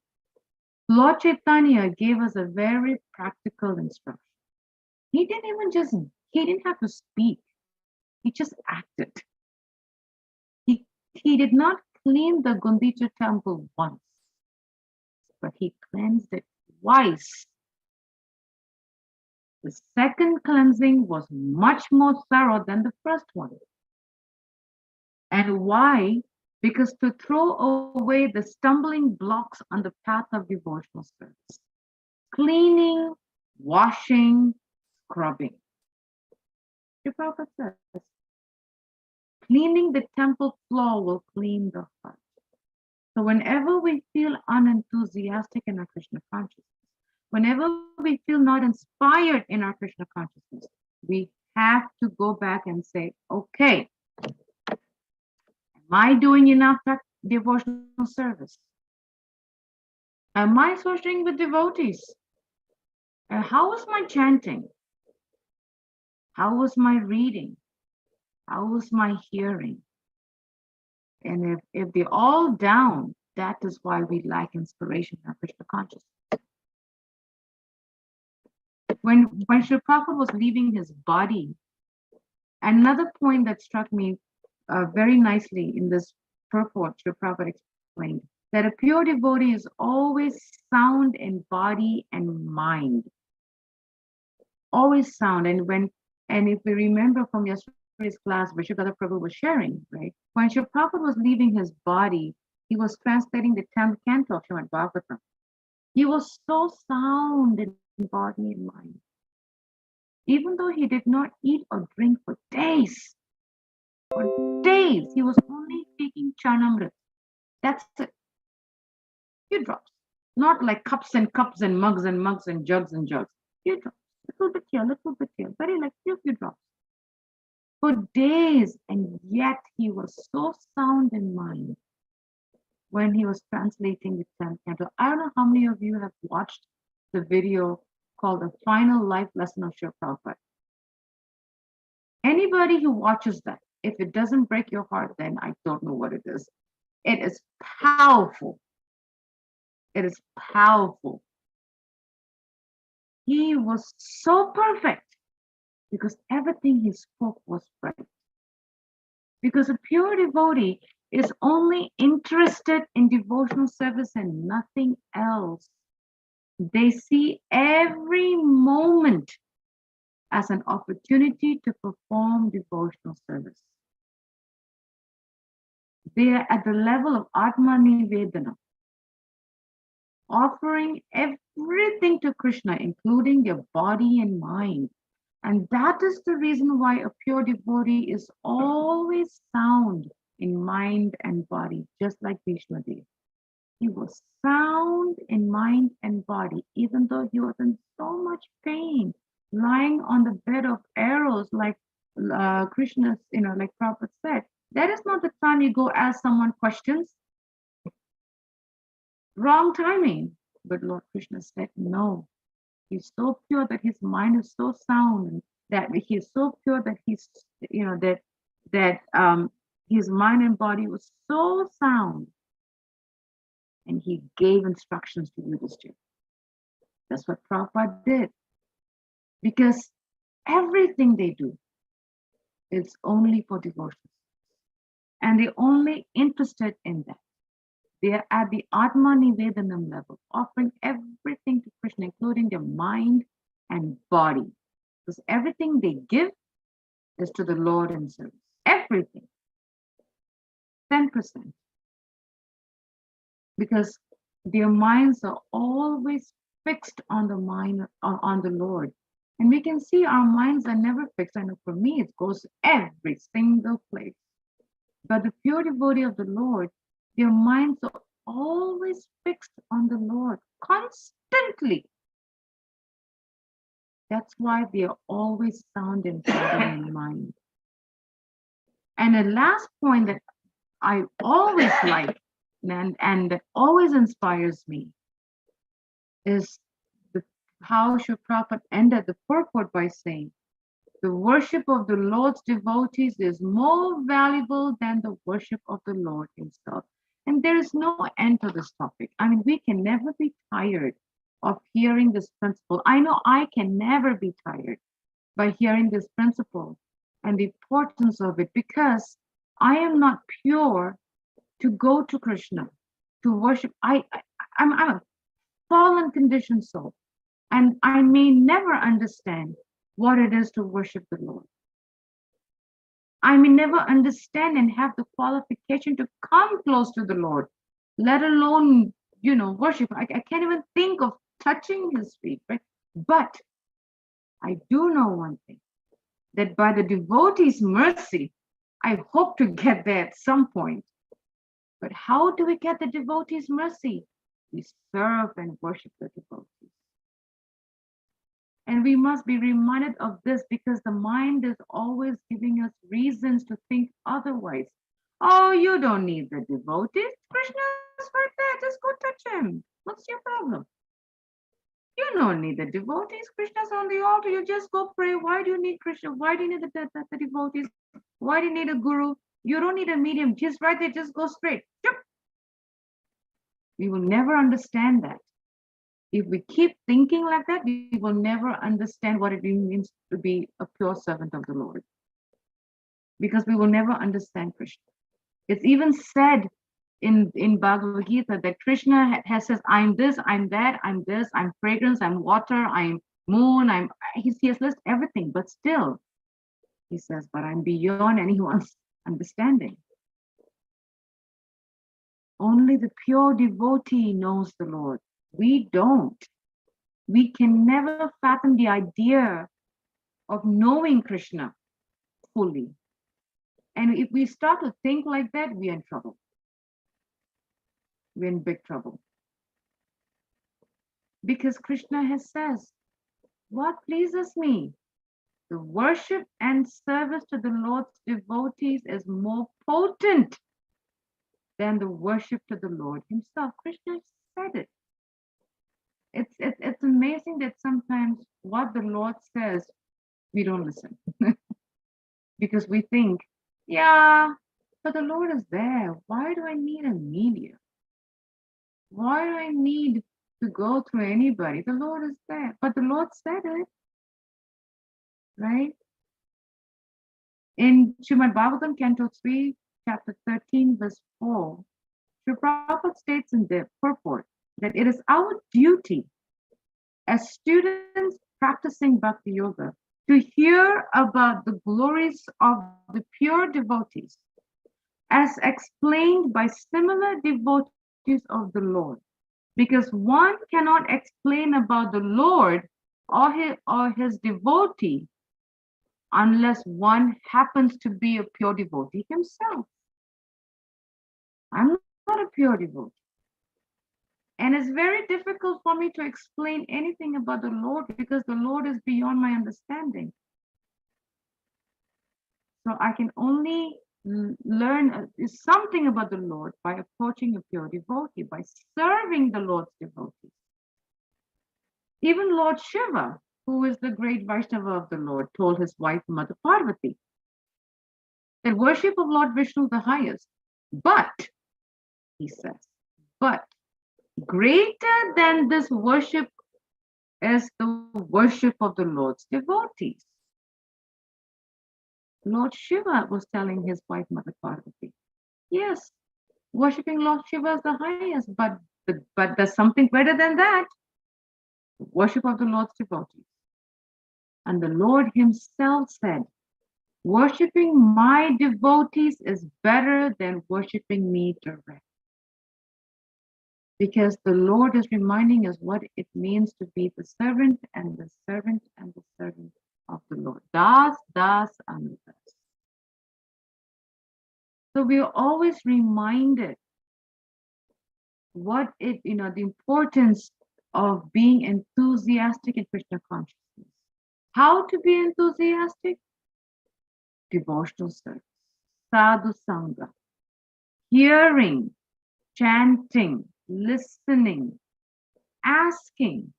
Lord Chaitanya gave us a very practical instruction. He didn't have to speak. He just acted. He did not clean the Gundicha temple once, but he cleansed it twice. The second cleansing was much more thorough than the first one. And why? Because to throw away the stumbling blocks on the path of devotional service. Cleaning, washing, scrubbing. The Prophet says, cleaning the temple floor will clean the heart. So whenever we feel unenthusiastic in our Krishna consciousness, whenever we feel not inspired in our Krishna consciousness, we have to go back and say, okay, am I doing enough devotional service? Am I associating with devotees? And how was my chanting? How was my reading? How was my hearing? And if they're all down, that is why we lack inspiration in our Krishna consciousness. When Srila Prabhupada was leaving his body, another point that struck me very nicely in this purport, Srila Prabhupada explained that a pure devotee is always sound in body and mind. Always sound. And if we remember from yesterday's class, where Srila Prabhupada was sharing, right? When Srila Prabhupada was leaving his body, he was translating the 10th canto of Srimad Bhagavatam. He was so sound in body and mind. Even though he did not eat or drink for days, he was only taking charnamrit. That's it. Few drops. Not like cups and cups and mugs and mugs and jugs and jugs. Few drops. Little bit here. Very like few drops. For days, and yet he was so sound in mind. when he was translating the 10th canto. I don't know how many of you have watched the video called The Final Life Lesson of Srila Prabhupada. Anybody who watches that, if it doesn't break your heart, then I don't know what it is. It is powerful. It is powerful. He was so perfect because everything he spoke was right. Because a pure devotee is only interested in devotional service and nothing else. They see every moment as an opportunity to perform devotional service. They are at the level of Atma Nivedana, offering everything to Krishna, including their body and mind. And that is the reason why a pure devotee is always sound in mind and body, just like Vishnudev. He was sound in mind and body, even though he was in so much pain, lying on the bed of arrows, like Krishna, like Prabhupada said. That is not the time you go ask someone questions. Wrong timing. But Lord Krishna said, no. He's so pure that his mind is so sound, that he is so pure that he's, his mind and body was so sound. And he gave instructions to Yudhishthira. That's what Prabhupada did. Because everything they do is only for devotion. And they're only interested in that. They are at the Atma Nivedanam level, offering everything to Krishna, including their mind and body. Because everything they give is to the Lord in service. Everything. 10%. Because their minds are always fixed on the mind, on the Lord. And we can see our minds are never fixed. I know for me, it goes every single place. But the pure devotee of the Lord, their minds are always fixed on the Lord, constantly. That's why they are always sound in body and mind. And the last point that I always like and that always inspires me is how Srila Prabhupada ended the purport by saying, the worship of the Lord's devotees is more valuable than the worship of the Lord himself. And there is no end to this topic. I mean, we can never be tired of hearing this principle. I know I can never be tired by hearing this principle and the importance of it, because I am not pure to go to Krishna, to worship. I'm a fallen conditioned soul, and I may never understand what it is to worship the Lord. I may never understand and have the qualification to come close to the Lord, let alone, worship. I can't even think of touching his feet, right? But I do know one thing, that by the devotee's mercy, I hope to get there at some point. But how do we get the devotee's mercy? We serve and worship the devotees. And we must be reminded of this, because the mind is always giving us reasons to think otherwise. Oh, you don't need the devotees. Krishna is right there. Just go touch him. What's your problem? You don't need the devotees. Krishna's on the altar. You just go pray. Why do you need Krishna? Why do you need the devotees? Why do you need a guru? You don't need a medium. Just right there. Just go straight. We will never understand that. If we keep thinking like that, we will never understand what it means to be a pure servant of the Lord. Because we will never understand Krishna. It's even said in Bhagavad Gita that Krishna has says, I'm this, I'm that, I'm this, I'm fragrance, I'm water, I'm moon, he has listed everything, but still, he says, but I'm beyond anyone's understanding. Only the pure devotee knows the Lord. We don't. We can never fathom the idea of knowing Krishna fully. And if we start to think like that, we're in trouble. We're in big trouble. Because Krishna has says, what pleases me? The worship and service to the Lord's devotees is more potent than the worship to the Lord himself. Krishna said it. It's amazing that sometimes what the Lord says, we don't listen because we think, yeah, but the Lord is there. Why do I need a media? Why do I need to go through anybody? The Lord is there. But the Lord said it, right? In Srimad Bhagavatam, Canto 3, chapter 13, verse 4, Sri Prabhupada states in the purport that it is our duty as students practicing Bhakti Yoga to hear about the glories of the pure devotees as explained by similar devotees of the Lord. Because one cannot explain about the Lord or his devotee unless one happens to be a pure devotee himself. I'm not a pure devotee. And it's very difficult for me to explain anything about the Lord because the Lord is beyond my understanding. So I can only learn something about the Lord by approaching a pure devotee, by serving the Lord's devotees. Even Lord Shiva, who is the great Vaishnava of the Lord, told his wife, Mother Parvati, that worship of Lord Vishnu is the highest. But, he says, but greater than this worship is the worship of the Lord's devotees. Lord Shiva was telling his wife, Mother Parvati, yes, worshipping Lord Shiva is the highest, but there's something better than that. Worship of the Lord's devotees. And the Lord himself said, worshipping my devotees is better than worshipping me direct. Because the Lord is reminding us what it means to be the servant and the servant and the servant of the Lord. Das, das, and das. So we are always reminded what the importance of being enthusiastic in Krishna consciousness. How to be enthusiastic? Devotional service, sadhu sangha, hearing, chanting, listening, asking.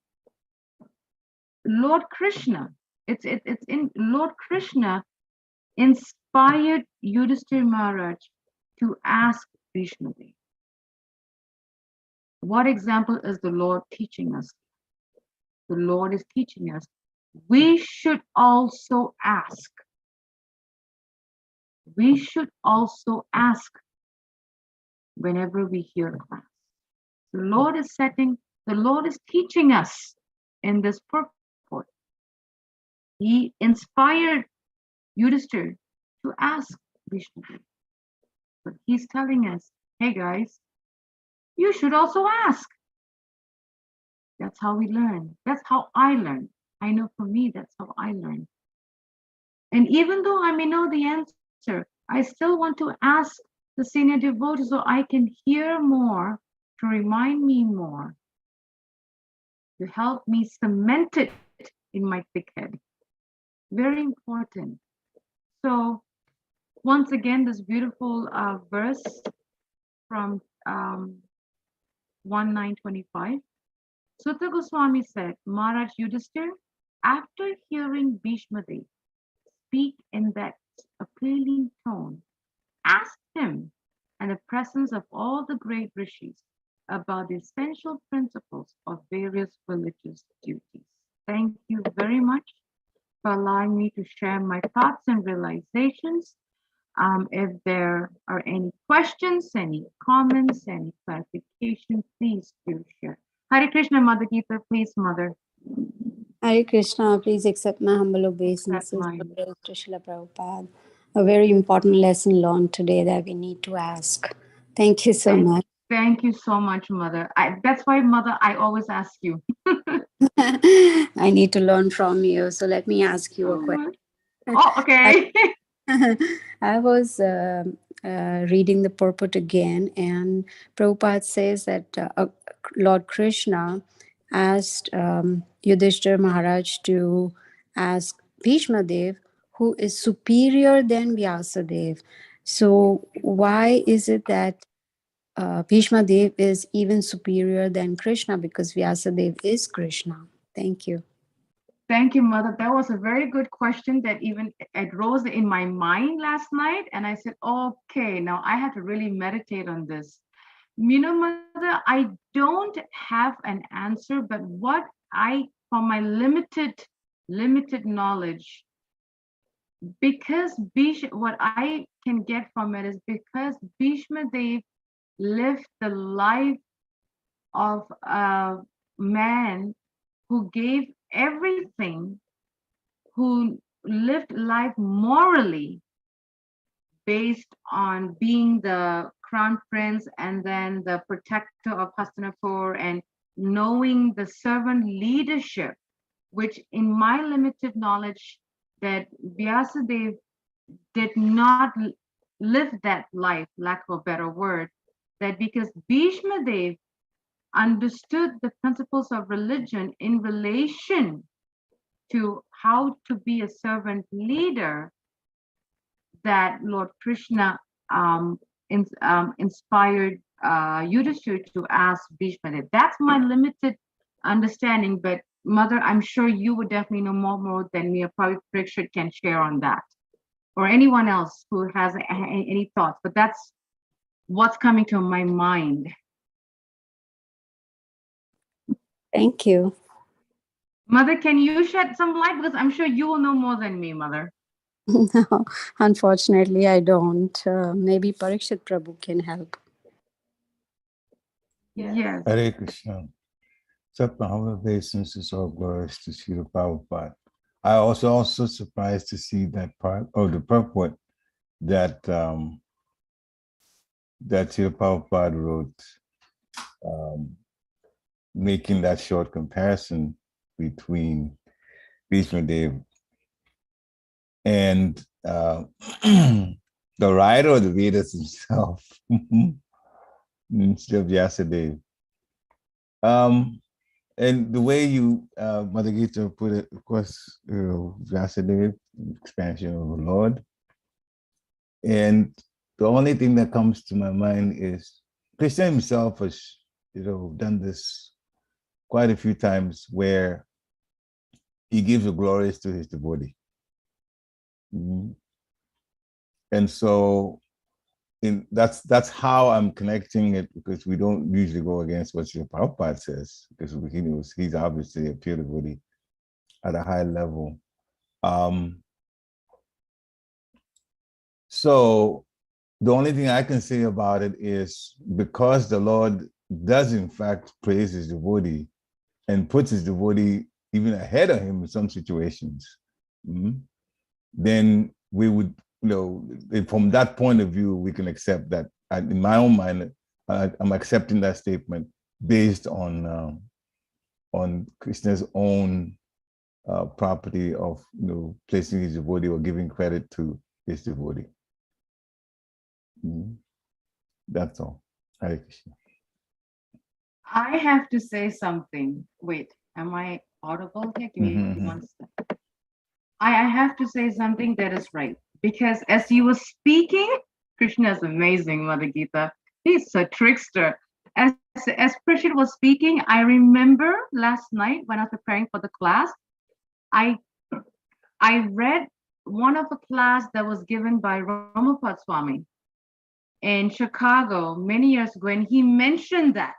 Lord Krishna, it's in Lord Krishna inspired Yudhishthira Maharaj to ask Bhishma Devi. What example is the Lord teaching us? The Lord is teaching us we should also ask. We should also ask whenever we hear class. The Lord is teaching us in this purport. He inspired Yudhishthira to ask Vishnu. But he's telling us, hey guys, you should also ask. That's how we learn. That's how I learn. I know for me, that's how I learn. And even though I may know the answer, I still want to ask the senior devotee so I can hear more, to remind me more, to help me cement it in my thick head. Very important. So once again, this beautiful verse from 1925. Sutta Goswami said, Maharaj Yudhishthira, after hearing Bhishma Devi speak in that appealing tone, asked him in the presence of all the great rishis about the essential principles of various religious duties. Thank you very much for allowing me to share my thoughts and realizations. If there are any questions, any comments, any clarification, please do share. Hare Krishna, Mother Gita, please, Mother.
Hare Krishna, please accept my humble obeisances to Srila Prabhupada. A very important lesson learned today that we need to ask. Thank you so much.
Thank you so much, Mother. That's why, Mother, I always ask you.
I need to learn from you. So let me ask you a question.
Oh, okay.
I was reading the purport again, and Prabhupada says that Lord Krishna asked Yudhishthira Maharaj to ask Bhishma Dev, who is superior than Vyasadeva. So why is it that Bhishma Dev is even superior than Krishna because Vyasadev is Krishna. Thank you.
Thank you, Mother. That was a very good question that even it rose in my mind last night. And I said, okay, now I have to really meditate on this. You know, Mother, I don't have an answer, but what from my limited knowledge, because what I can get from it is because Bhishma Dev lived the life of a man who gave everything, who lived life morally based on being the crown prince and then the protector of Hastinapur and knowing the servant leadership, which in my limited knowledge that Vyasadev did not live that life, lack of a better word, that because Bhishma Dev understood the principles of religion in relation to how to be a servant leader, that Lord Krishna inspired Yudhishthira to ask Bhishma Dev. That's my limited understanding, but Mother, I'm sure you would definitely know more than me, or probably Parikshit can share on that, or anyone else who has any thoughts, but that's what's coming to my mind.
Thank you.
Mother, can you shed some light? Because I'm sure you will know more than me, Mother.
No, unfortunately, I don't. Maybe Parikshit Prabhu can help.
Yes.
Hare Krishna. Accept my humble obeisances, all glories to Srila Prabhupada. I was also surprised to see that part, or the purport that that Srila Prabhupada wrote, making that short comparison between Bhishma Dev and the writer of the Vedas himself, instead of Vyasadeva. And the way you, Mother Gita put it, of course, Vyasadeva, expansion of the Lord. And the only thing that comes to my mind is Krishna himself has, done this quite a few times where he gives the glories to his devotee. Mm-hmm. And so that's how I'm connecting it, because we don't usually go against what Srila Prabhupada says, because he's obviously a pure devotee at a high level. So the only thing I can say about it is, because the Lord does in fact praise his devotee and puts his devotee even ahead of him in some situations, then we would, from that point of view, we can accept that. In my own mind, I'm accepting that statement based on Krishna's own property of placing his devotee or giving credit to his devotee. That's all. Hare Krishna.
I have to say something. Wait, am I audible here? Give me 1 second. I have to say something that is right, because as you were speaking, Krishna is amazing, Mother Gita. He's a trickster. As Parikshit was speaking, I remember last night when I was preparing for the class, I read one of the class that was given by Ramapad Swami in Chicago many years ago, and he mentioned that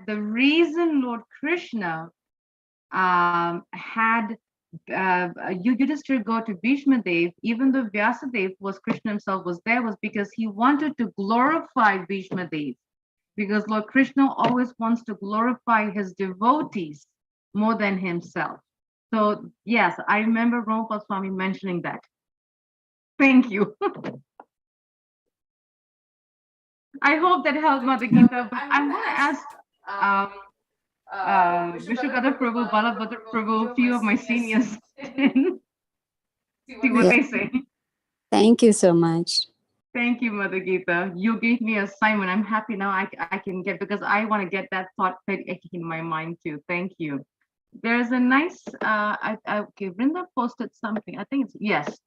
the reason Lord Krishna had Yudhishthira go to Bhishma Dev, even though Vyasadev was Krishna himself was there, was because he wanted to glorify Bhishma Dev, because Lord Krishna always wants to glorify his devotees more than himself. So yes, I remember Ramapal Swami mentioning that. Thank you. I hope that helped, Mother Gita, but I want to ask Vishwagata Prabhu, Balabhadra Prabhu, a few of my seniors, see what they say.
Thank you so much.
Thank you, Mother Gita. You gave me an assignment. I'm happy now I can get, because I want to get that thought in my mind too. Thank you. There's a nice, okay, Vrinda posted something. I think it's, yes.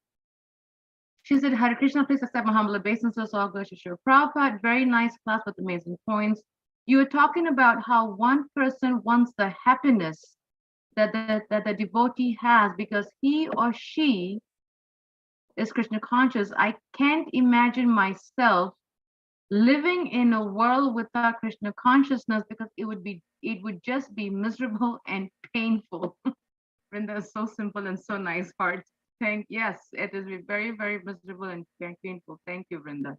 She said, Hare Krishna, please accept my humble obeisances. All good to Srila Prabhupada. Very nice class with amazing points. You were talking about how one person wants the happiness that the devotee has because he or she is Krishna conscious. I can't imagine myself living in a world without Krishna consciousness because it would just be miserable and painful. Vrinda is so simple and so nice heart. Yes, it is very, very miserable and very painful. Thank you, Vrinda.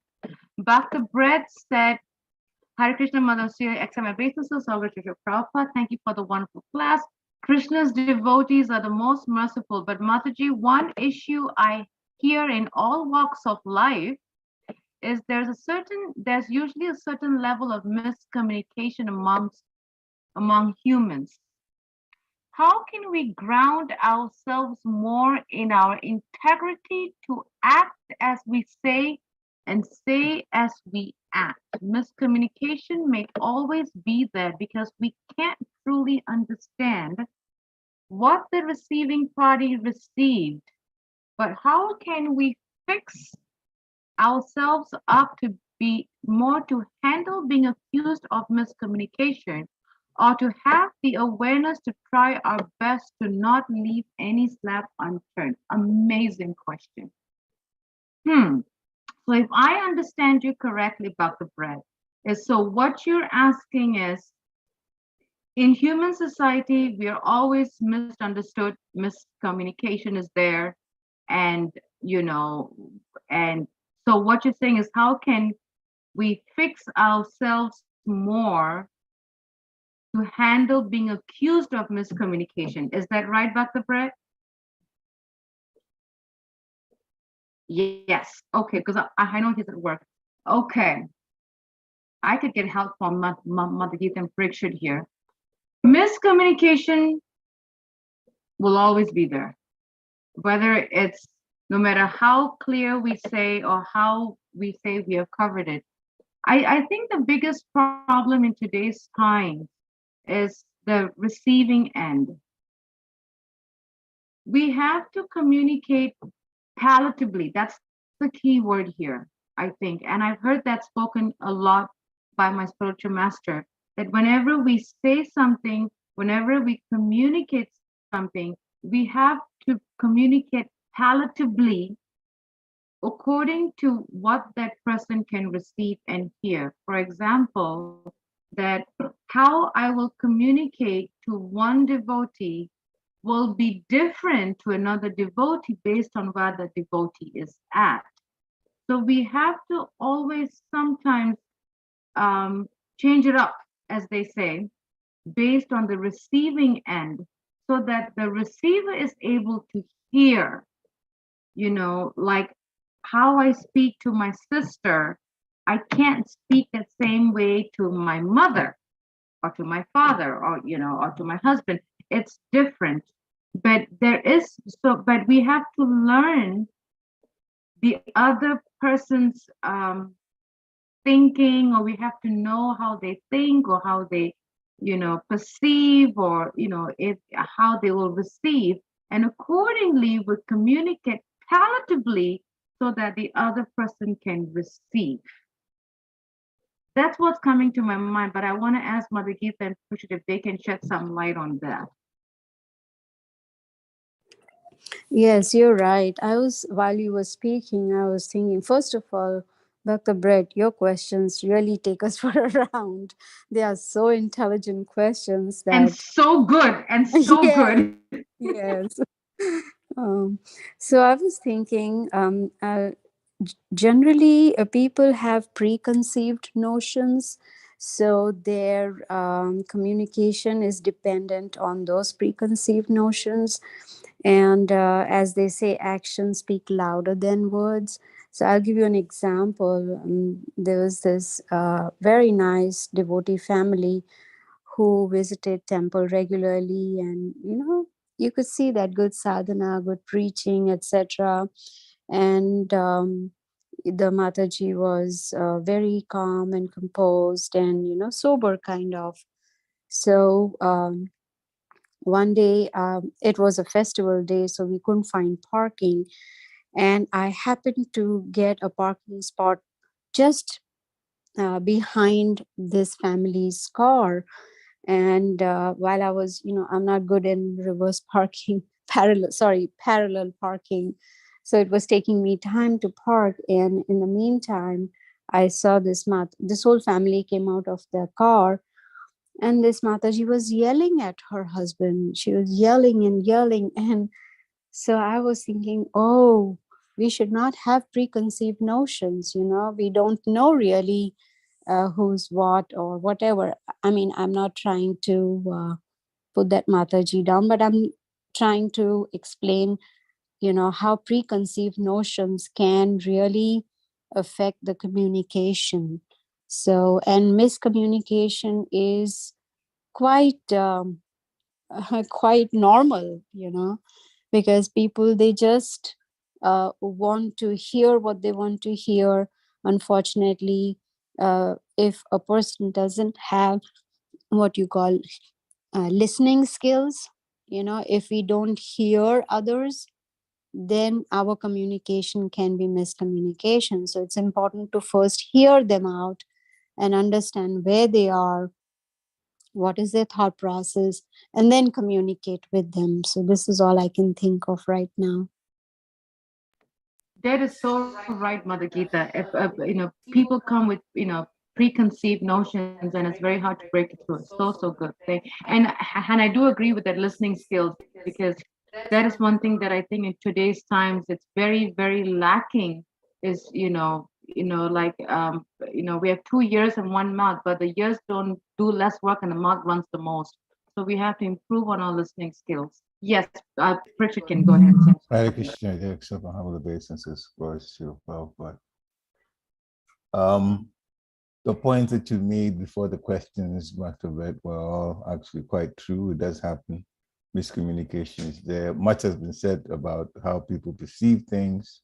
Bhakta Bread said, Hare Krishna Madhusya, accept my obeisances, over to Prabhupada. Thank you for the wonderful class. Krishna's devotees are the most merciful, but Mataji, one issue I hear in all walks of life is there's usually a certain level of miscommunication among humans. How can we ground ourselves more in our integrity to act as we say and say as we act? Miscommunication may always be there because we can't truly understand what the receiving party received. But how can we fix ourselves up to handle being accused of miscommunication, or to have the awareness to try our best to not leave any slap unturned? Amazing question. So if I understand you correctly, Bhakta Bread, so what you're asking is, in human society, we are always misunderstood, miscommunication is there, and so what you're saying is, how can we fix ourselves more to handle being accused of miscommunication? Is that right, Bhakta Bread? Yes. Okay, because I know he's at work. Okay. I could get help from Mother Geeta and Parikshit here. Miscommunication will always be there. Whether it's, no matter how clear we say or how we say we have covered it. I think the biggest problem in today's time is the receiving end. We have to communicate palatably. That's the key word here, I think. And I've heard that spoken a lot by my spiritual master, that whenever we say something, whenever we communicate something, we have to communicate palatably according to what that person can receive and hear. For example, that how I will communicate to one devotee will be different to another devotee based on where the devotee is at. So we have to always sometimes change it up, as they say, based on the receiving end, so that the receiver is able to hear, like how I speak to my sister, I can't speak the same way to my mother or to my father or to my husband. It's different. But but we have to learn the other person's thinking, or we have to know how they think or how they perceive, or how they will receive, and accordingly we communicate palatably so that the other person can receive. That's what's coming to my mind, but I want to ask Mother Geeta and Parikshit if they can shed some light on that.
Yes, you're right. While you were speaking, I was thinking, first of all, Dr. Brett, your questions really take us for a round. They are so intelligent questions that...
And so good, and so
yes,
good.
Yes. So I was thinking, generally, people have preconceived notions. So their communication is dependent on those preconceived notions. And as they say, actions speak louder than words. So I'll give you an example. There was this very nice devotee family who visited temple regularly, and you could see that good sadhana, good preaching, etc. And the Mataji was very calm and composed and sober kind of. So one day, it was a festival day, so we couldn't find parking. And I happened to get a parking spot just behind this family's car. And while I was, I'm not good in reverse parking, parallel parking. So it was taking me time to park. And in the meantime, I saw this whole family came out of the car, and this Mataji was yelling at her husband. She was yelling and yelling. And so I was thinking, oh, we should not have preconceived notions. We don't know really who's what or whatever. I mean, I'm not trying to put that Mataji down, but I'm trying to explain, how preconceived notions can really affect the communication. So, and miscommunication is quite quite normal, because people, they just want to hear what they want to hear. Unfortunately, if a person doesn't have what you call listening skills, if we don't hear others, then our communication can be miscommunication. So it's important to first hear them out and understand where they are, what is their thought process, and then communicate with them. So this is all I can think of right now.
That is so right, Mother Gita. If people come with preconceived notions, and it's very hard to break it through. It's so good thing. And I do agree with that listening skills, because that is one thing that I think in today's times it's very lacking. Is like we have 2 ears and one mouth, but the ears don't do less work and the mouth runs the most. So we have to improve on our listening skills. Yes, Pritchard can go ahead and say.
Hare Krishna, I accept my humble obeisances, glories to you, Prabhupada. The points that you made before the questions must have read were all actually quite true. It does happen. Miscommunication is there. Much has been said about how people perceive things.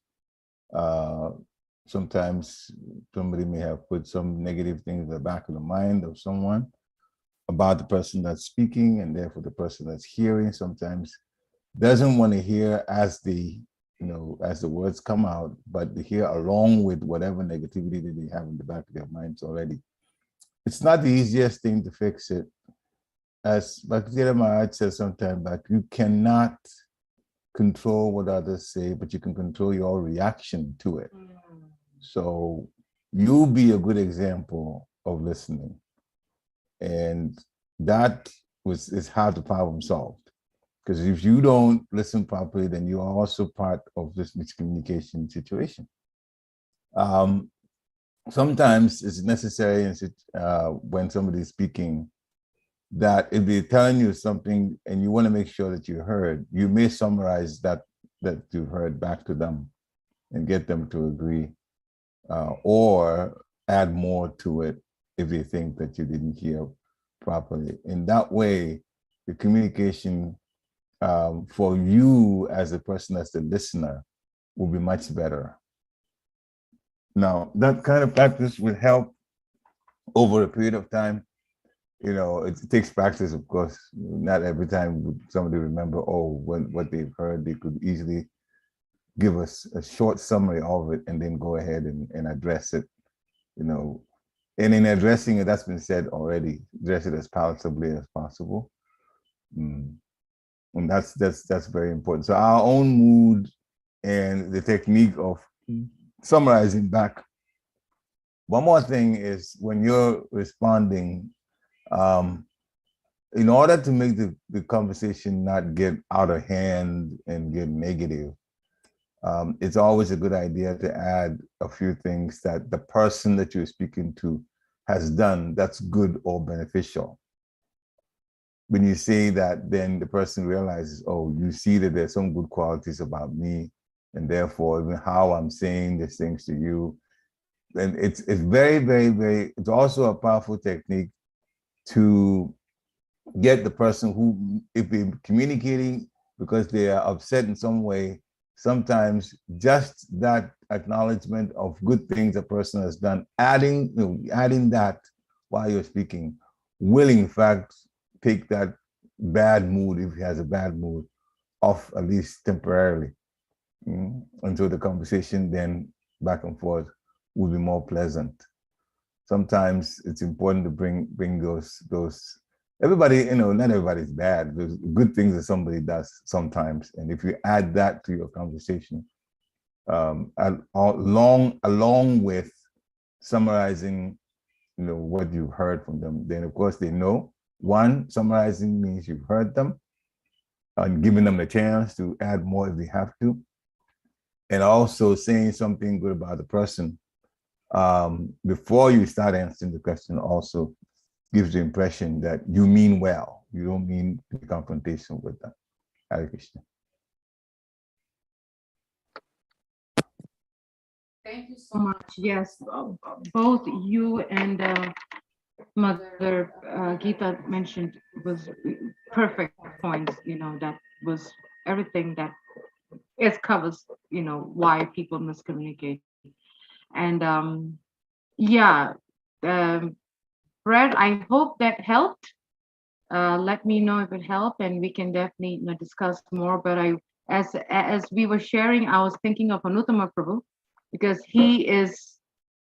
Sometimes somebody may have put some negative things in the back of the mind of someone about the person that's speaking, and therefore the person that's hearing sometimes doesn't want to hear as the words come out, but to hear along with whatever negativity that they have in the back of their minds already. It's not the easiest thing to fix it. As Bhakti Maharaj says sometimes, that you cannot control what others say, but you can control your reaction to it. So you be a good example of listening. And that is how the problem solved. Because if you don't listen properly, then you are also part of this miscommunication situation. Sometimes it's necessary when somebody is speaking that if they're telling you something and you want to make sure that you heard, you may summarize that you heard back to them and get them to agree, or add more to it if they think that you didn't hear properly. In that way, the communication for you as a person, as the listener, will be much better. Now, that kind of practice will help over a period of time. It takes practice, of course. Not every time would somebody remember, what they've heard. They could easily give us a short summary of it and then go ahead and address it. And in addressing it, that's been said already, address it as palatably as possible. And that's very important. So our own mood and the technique of summarizing back. One more thing is when you're responding, in order to make the conversation not get out of hand and get negative, it's always a good idea to add a few things that the person that you're speaking to has done that's good or beneficial. When you say that, then the person realizes, you see that there's some good qualities about me, and therefore even how I'm saying these things to you. And it's very, very, very, it's also a powerful technique to get the person who, if they're communicating because they are upset in some way, sometimes just that acknowledgement of good things a person has done, adding that while you're speaking, will in fact take that bad mood, if he has a bad mood, off at least temporarily. And so the conversation then back and forth will be more pleasant. Sometimes it's important to bring those everybody, not everybody's bad. There's good things that somebody does sometimes. And if you add that to your conversation, along with summarizing, what you've heard from them, then of course they know. One, summarizing means you've heard them and giving them the chance to add more if they have to. And also saying something good about the person before you start answering the question also gives the impression that you mean well. You don't mean the confrontation with them. Hare Krishna.
Thank you so much. Yes, both you and Mother Gita mentioned was perfect points. That was everything that it covers. Why people miscommunicate. And yeah, Brad, I hope that helped. Let me know if it helped, and we can definitely discuss more. But as we were sharing, I was thinking of Anuttama Prabhu, because he is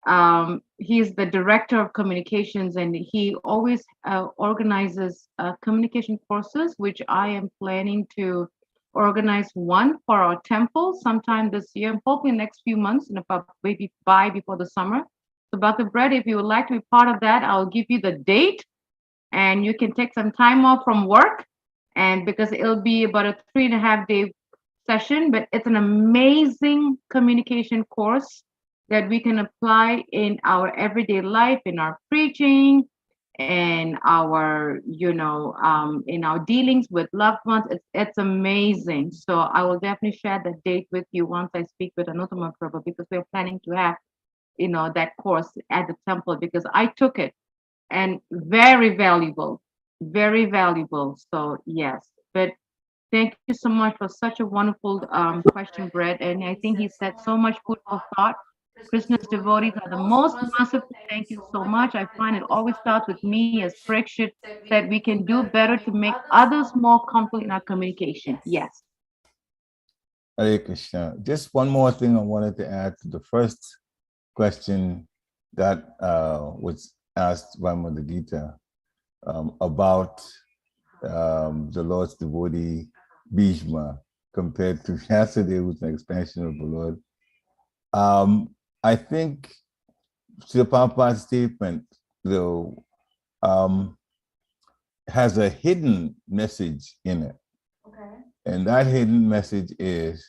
the director of communications, and he always organizes communication courses, which I am planning to organize one for our temple sometime this year. I'm hoping next few months, and about maybe before the summer. So Dr. Brett, if you would like to be part of that, I'll give you the date, and you can take some time off from work, and because it'll be about a 3.5-day session, but it's an amazing communication course that we can apply in our everyday life, in our preaching, and our, in our dealings with loved ones. It's amazing. So I will definitely share the date with you once I speak with Anuttama Prabhu, because we're planning to have, that course at the temple, because I took it, and very valuable, very valuable. So yes, but thank you so much for such a wonderful question, Brett. And I think he said so much food for thought. Krishna's devotees are the most merciful. Thank you so much. I find it always starts with me, as Parikshit said, we can do better to make others more comfortable in our communication. Yes.
Hare Krishna. Just one more thing I wanted to add to the first question that was asked by Mother Gita about the Lord's devotee Bhishma compared to Vyasadeva, who's an expansion of the Lord. I think Srila Prabhupada's statement, though, has a hidden message in it. Okay. And that hidden message is,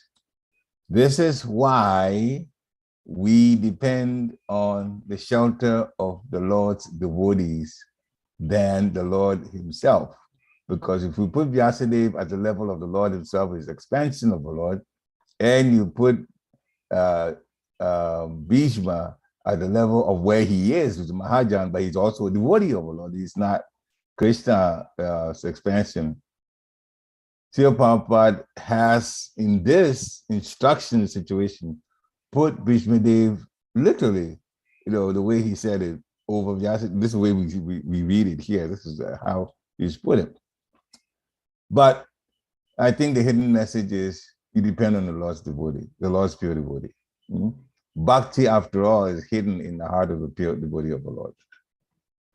this is why we depend on the shelter of the Lord's devotees than the Lord himself. Because if we put Vyasadeva at the level of the Lord himself, his expansion of the Lord, and you put Bhishma at the level of where he is, which is Mahajan, but he's also a devotee of the Lord. He's not Krishna's expansion. Srila Prabhupada has, in this instruction situation, put Bhishma Dev literally, the way he said it over Vyasadeva. This is the way we read it here. This is how he's put it. But I think the hidden message is you depend on the Lord's devotee, the Lord's pure devotee. Bhakti, after all, is hidden in the heart of the pure devotee of the Lord.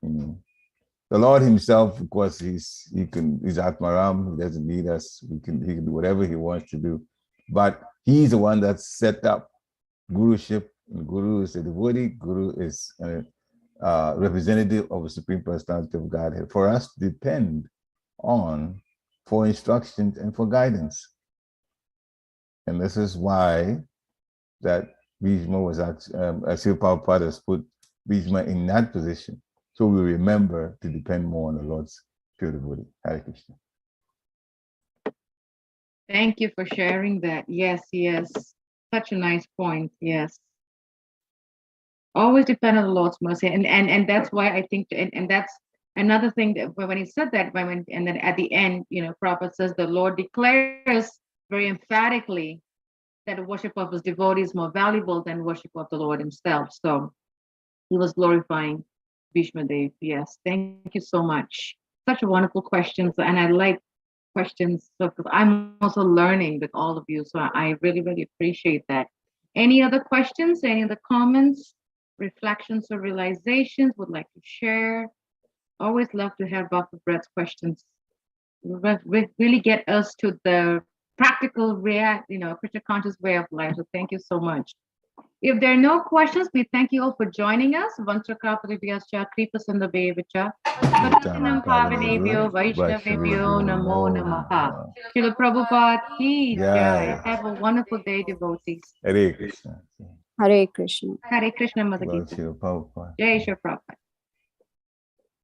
The Lord himself, of course, he's Atmaram. He doesn't need us. He can do whatever he wants to do. But he's the one that's set up Guruship. Guru is a devotee. Guru is a representative of the Supreme Personality of Godhead for us to depend on for instructions and for guidance. And this is why that Bhishma was actually, Srila Prabhupada has put Bhishma in that position. So we remember to depend more on the Lord's pure devotee. Hare Krishna.
Thank you for sharing that. Yes. Such a nice point. Yes. Always depend on the Lord's mercy. And that's why I think, and that's another thing that when he said that, and then at the end, Prabhupada says the Lord declares very emphatically that worship of his devotee is more valuable than worship of the Lord himself. So he was glorifying Bhishma Dev. Yes, thank you so much. Such a wonderful question. And I like questions. So 'cause I'm also learning with all of you. So I really, really appreciate that. Any other questions? Any other comments, reflections, or realizations would like to share? Always love to have Dr. Brett's questions. Really get us to the practical, Krishna conscious way of life. So thank you so much. If there are no questions, we thank you all for joining us. Vantraka Priviyascha Kripasinda Bevicha Patitinam Pavanebhyo Vaishnavebhyo Namo Namaha. Srila Prabhupada ki jai. Have a wonderful day, devotees.
Hare Krishna.
Hare Krishna.
Hare Krishna, Mother
Love
Gita.
Srila Prabhupada.
Jai Shri Prabhupada.